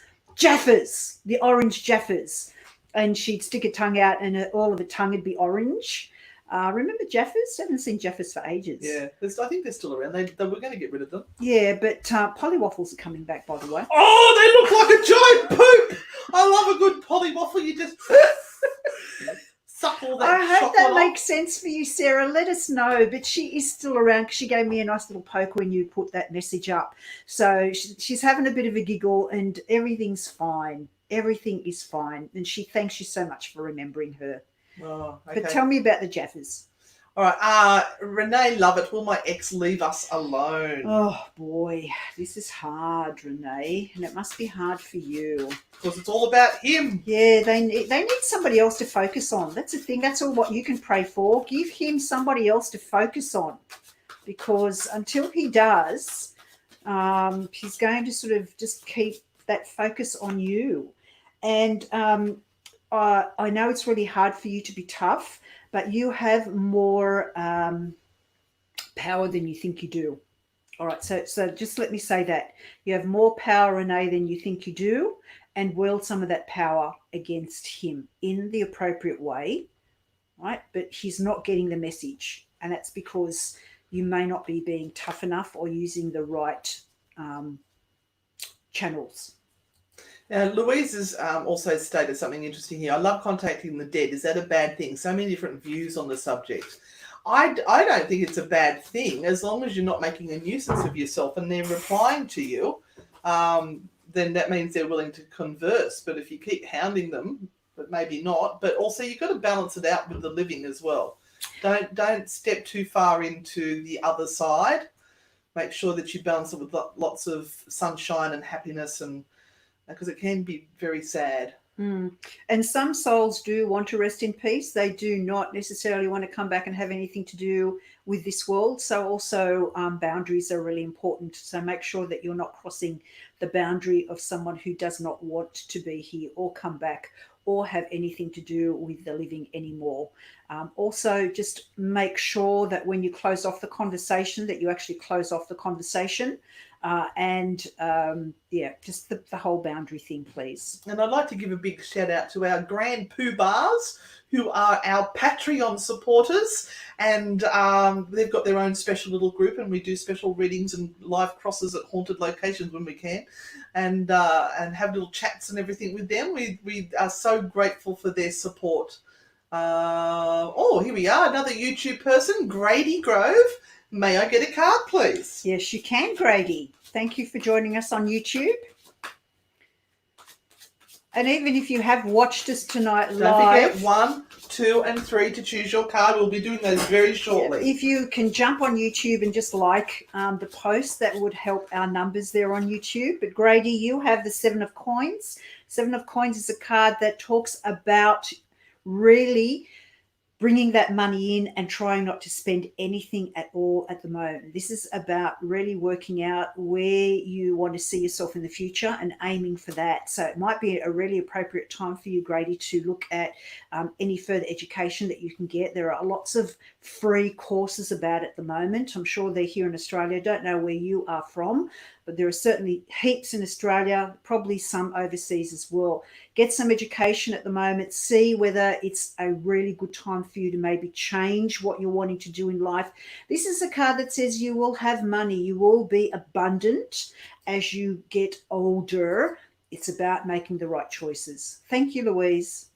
the orange Jaffas. And she'd stick her tongue out and all of her tongue would be orange. Remember Jaffas? I haven't seen Jaffas for ages. Yeah, I think they're still around. They were going to get rid of them. Yeah, but polywaffles are coming back, by the way. Oh, they look like a giant poop. I love a good polywaffle. You just suck all that. I hope that makes sense for you, Sarah. Let us know. But she is still around because she gave me a nice little poke when you put that message up. So she's having a bit of a giggle and everything's fine. Everything is fine. And she thanks you so much for remembering her. Oh, okay. But tell me about the Jaffas. All right. Renee Lovett, will my ex leave us alone? Oh, boy. This is hard, Renee. And it must be hard for you. Because it's all about him. Yeah, they need somebody else to focus on. That's the thing. That's all what you can pray for. Give him somebody else to focus on. Because until he does, he's going to sort of just keep that focus on you. And I know it's really hard for you to be tough, but you have more power than you think you do. All right, so just let me say that. You have more power, Renee, than you think you do, and wield some of that power against him in the appropriate way, right? But he's not getting the message, and that's because you may not be being tough enough or using the right channels. Now, Louise has also stated something interesting here. I love contacting the dead. Is that a bad thing? So many different views on the subject. I don't think it's a bad thing as long as you're not making a nuisance of yourself and they're replying to you. Then that means they're willing to converse. But if you keep hounding them, but maybe not. But also you've got to balance it out with the living as well. Don't step too far into the other side. Make sure that you balance it with lots of sunshine and happiness, and because it can be very sad. And some souls do want to rest in peace. They do not necessarily want to come back and have anything to do with this world. So also boundaries are really important. So make sure that you're not crossing the boundary of someone who does not want to be here or come back or have anything to do with the living anymore. Also, just make sure that when you close off the conversation, that you actually close off the conversation. Just the whole boundary thing, please. And I'd like to give a big shout out to our grand poobahs, who are our Patreon supporters, and they've got their own special little group, and we do special readings and live crosses at haunted locations when we can, and have little chats and everything with them. We are so grateful for their support. Here we are, another YouTube person, Grady Grove. May I get a card, please? Yes, you can, Grady. Thank you for joining us on YouTube. And even if you have watched us tonight live... Don't forget 1, 2, and 3 to choose your card. We'll be doing those very shortly. If you can jump on YouTube and just like the post, that would help our numbers there on YouTube. But Grady, you have the 7 of Coins. 7 of Coins is a card that talks about really bringing that money in and trying not to spend anything at all at the moment. This is about really working out where you want to see yourself in the future and aiming for that. So it might be a really appropriate time for you, Grady, to look at any further education that you can get. There are lots of free courses about it at the moment. I'm sure they're here in Australia. I don't know where you are from, but there are certainly heaps in Australia, probably some overseas as well. Get some education at the moment. See whether it's a really good time for you to maybe change what you're wanting to do in life. This is a card that says you will have money. You will be abundant as you get older. It's about making the right choices. Thank you, Louise.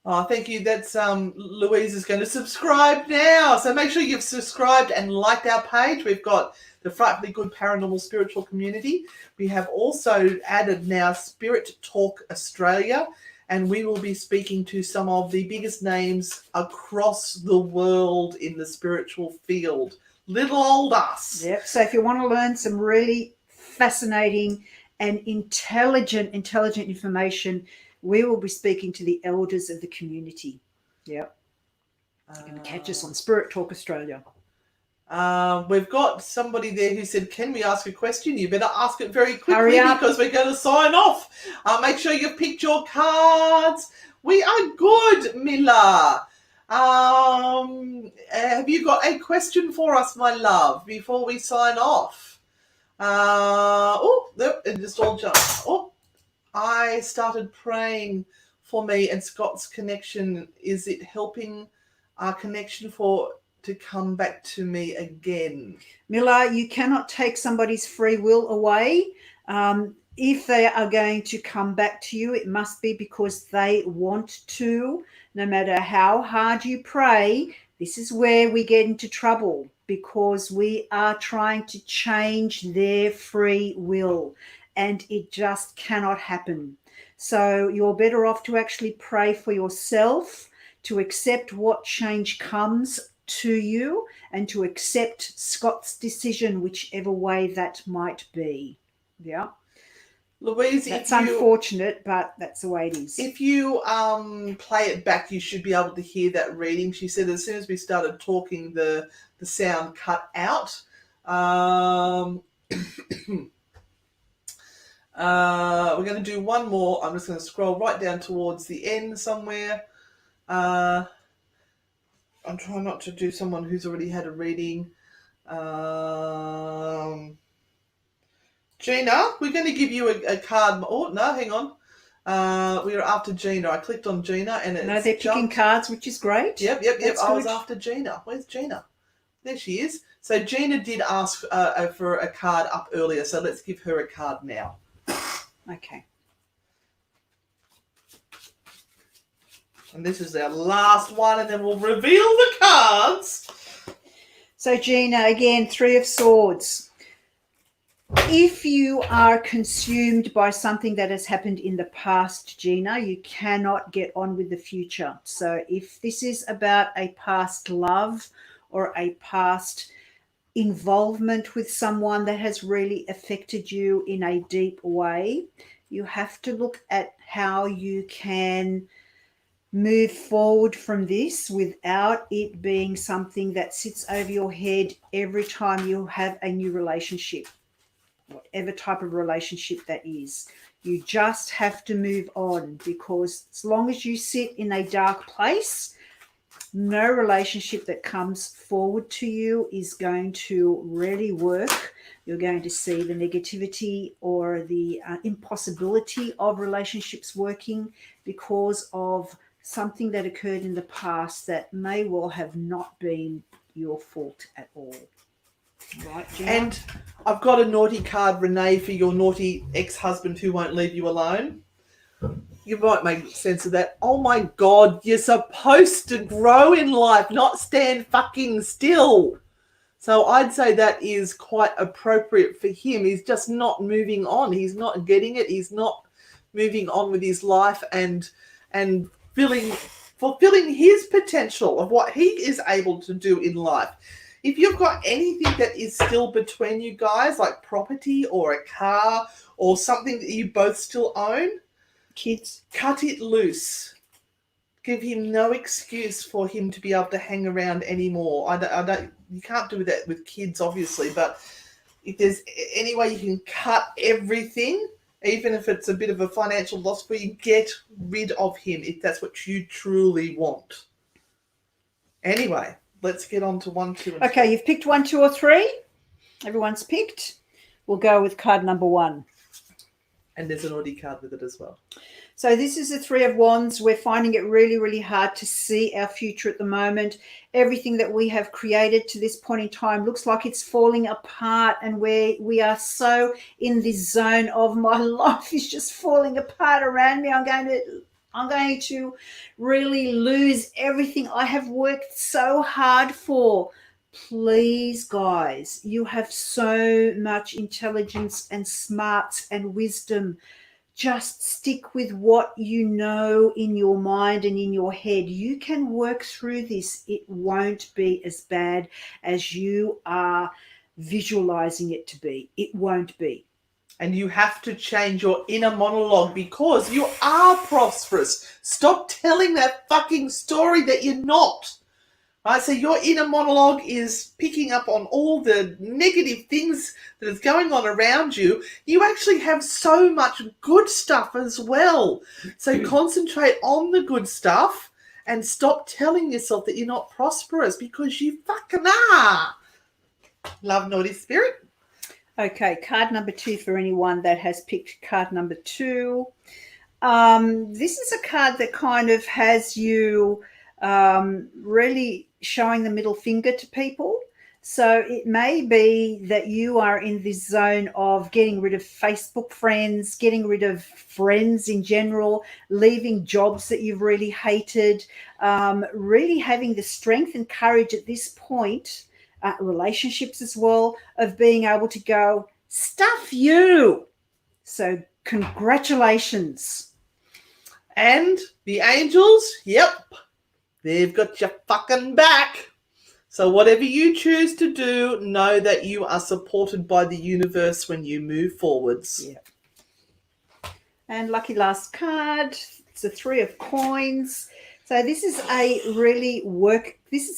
Oh, thank you. That's Louise is going to subscribe now. So make sure you've subscribed and liked our page. We've got the Frightfully Good Paranormal Spiritual Community. We have also added now Spirit Talk Australia, and we will be speaking to some of the biggest names across the world in the spiritual field. Little old us. Yep. So if you want to learn some really fascinating and intelligent information, we will be speaking to the elders of the community. Yep. You're going to catch us on Spirit Talk Australia. We've got somebody there who said, can we ask a question? You better ask it very quickly. Hurry up. Because we're going to sign off. Make sure you've picked your cards. We are good, Mila. Have you got a question for us, my love, before we sign off? It just all jumped. I started praying for me and Scott's connection. Is it helping our connection to come back to me again? Mila, you cannot take somebody's free will away. If they are going to come back to you, it must be because they want to. No matter how hard you pray, this is where we get into trouble, because we are trying to change their free will, and it just cannot happen. So you're better off to actually pray for yourself, to accept what change comes to you, and to accept Scott's decision, whichever way that might be. Yeah. Louise, that's unfortunate, but that's the way it is. If you play it back, you should be able to hear that reading. She said as soon as we started talking, the sound cut out. We're going to do one more. I'm just going to scroll right down towards the end somewhere. I'm trying not to do someone who's already had a reading. Gina, we're going to give you a card. Oh, no, hang on. We were after Gina. I clicked on Gina and no, they're picking cards, which is great. Yep. I was after Gina. Where's Gina? There she is. So Gina did ask for a card up earlier, so let's give her a card now. Okay. And this is our last one, and then we'll reveal the cards. So Gina, again, 3 of Swords. If you are consumed by something that has happened in the past, Gina, you cannot get on with the future. So if this is about a past love or a past involvement with someone that has really affected you in a deep way, you have to look at how you can move forward from this without it being something that sits over your head every time you have a new relationship, whatever type of relationship that is. You just have to move on, because as long as you sit in a dark place, No relationship that comes forward to you is going to really work. You're going to see the negativity or the impossibility of relationships working because of something that occurred in the past that may well have not been your fault at all. Right, Gina? And I've got a naughty card, Renee, for your naughty ex-husband who won't leave you alone. You might make sense of that. Oh my God, you're supposed to grow in life, not stand fucking still. So I'd say that is quite appropriate for him. He's just not moving on. He's not getting it. He's not moving on with his life and fulfilling his potential of what he is able to do in life. If you've got anything that is still between you guys, like property or a car or something that you both still own, Kids. cut it loose. Give him no excuse for him to be able to hang around anymore. You can't do that with kids, obviously, but if there's any way you can cut everything, even if it's a bit of a financial loss for you, get rid of him if that's what you truly want. Anyway, let's get on to 1, 2, and 3. Okay, you've picked 1, 2, or 3. Everyone's picked. We'll go with card number 1. And there's an naughty card with it as well. So this is the 3 of Wands. We're finding it really, really hard to see our future at the moment. Everything that we have created to this point in time looks like it's falling apart, and we are so in this zone of my life is just falling apart around me. I'm going to really lose everything I have worked so hard for. Please, guys, you have so much intelligence and smarts and wisdom. Just stick with what you know in your mind and in your head. You can work through this. It won't be as bad as you are visualizing it to be. It won't be. And you have to change your inner monologue because you are prosperous. Stop telling that fucking story that you're not. Right, so your inner monologue is picking up on all the negative things that is going on around you. You actually have so much good stuff as well. So concentrate on the good stuff and stop telling yourself that you're not prosperous because you fucking are. Love, naughty spirit. Okay, card number 2 for anyone that has picked card number 2. This is a card that kind of has you really showing the middle finger to people. So it may be that you are in this zone of getting rid of Facebook friends, getting rid of friends in general, leaving jobs that you've really hated, really having the strength and courage at this point, relationships as well, of being able to go, stuff you. So congratulations. And the angels, yep, they've got your fucking back. So whatever you choose to do, know that you are supported by the universe when you move forwards. Yeah. And lucky last card, it's a 3 of coins. So this is a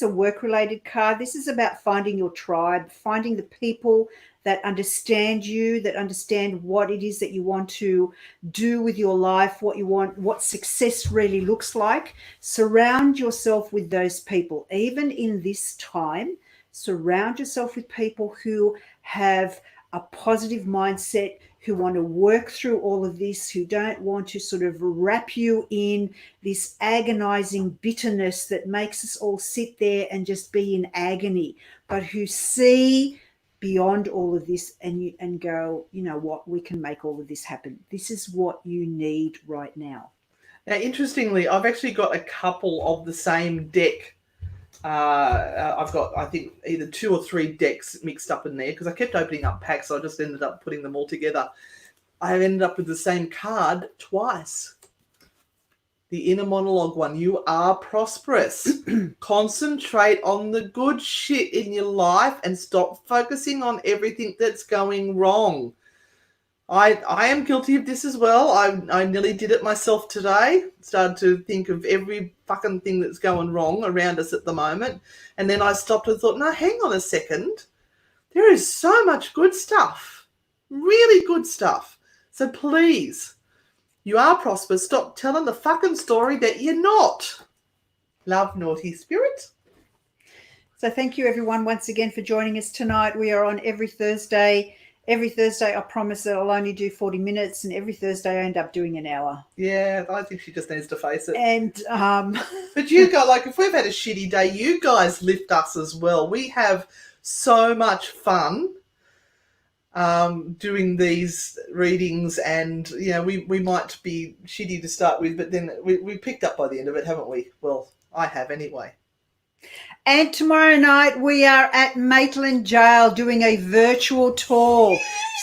work-related card. This is about finding your tribe, finding the people that understand you, that understand what it is that you want to do with your life, what you want, what success really looks like. Surround yourself with those people. Even in this time, surround yourself with people who have a positive mindset, who want to work through all of this, who don't want to sort of wrap you in this agonizing bitterness that makes us all sit there and just be in agony, but who see beyond all of this and go, you know what, we can make all of this happen. This is what you need right now. Now, interestingly, I've actually got a couple of the same deck. I've got, I think, either 2 or 3 decks mixed up in there because I kept opening up packs, so I just ended up putting them all together. I ended up with the same card twice. The inner monologue one. You are prosperous. Concentrate on the good shit in your life and stop focusing on everything that's going wrong. I am guilty of this as well. I nearly did it myself today. Started to think of every fucking thing that's going wrong around us at the moment. And then I stopped and thought, no, hang on a second. There is so much good stuff. Really good stuff. So please, you are prosperous. Stop telling the fucking story that you're not. Love, naughty spirit. So thank you everyone once again for joining us tonight. We are on every Thursday. Every Thursday, I promise that I'll only do 40 minutes, and every Thursday I end up doing an hour. Yeah, I think she just needs to face it. And but you guys, like, if we've had a shitty day, you guys lift us as well. We have so much fun doing these readings, and we might be shitty to start with, but then we picked up by the end of it, haven't we? Well, I have anyway. And tomorrow night we are at Maitland Jail doing a virtual tour.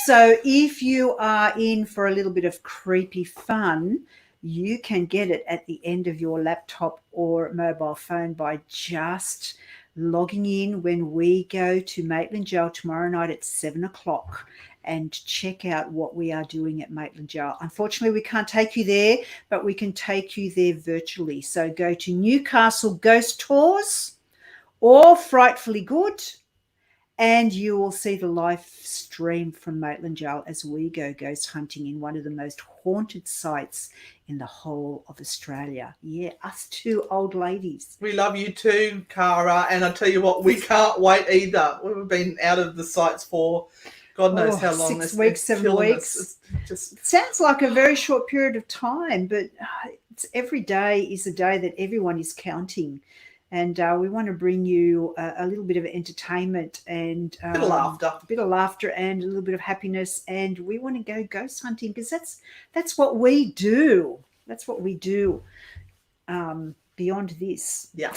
So if you are in for a little bit of creepy fun, you can get it at the end of your laptop or mobile phone by just logging in when we go to Maitland Jail tomorrow night at 7:00 and check out what we are doing at Maitland Jail. Unfortunately, we can't take you there, but we can take you there virtually. So go to Newcastle Ghost Tours or Frightfully Good, and you will see the live stream from Maitland Jail as we go ghost hunting in one of the most haunted sites in the whole of Australia. Yeah, us two old ladies. We love you too, Cara, and I tell you what, we can't wait either. We've been out of the sites for God knows how long. 6 weeks, 7 weeks. It sounds like a very short period of time, but every day is a day that everyone is counting. And we want to bring you a little bit of entertainment and a bit of laughter and a little bit of happiness. And we want to go ghost hunting because that's what we do. That's what we do beyond this. Yeah.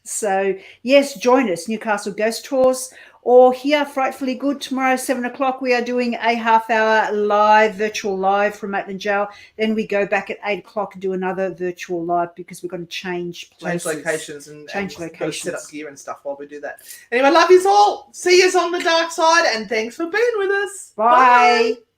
So, yes, join us, Newcastle Ghost Tours, or here, Frightfully Good, tomorrow, 7:00. We are doing a half-hour virtual live from Maitland Jail. Then we go back at 8:00 and do another virtual live because we're going to change places. Change locations and locations. Set up gear and stuff while we do that. Anyway, love you all. See you on the dark side, and thanks for being with us. Bye. Bye.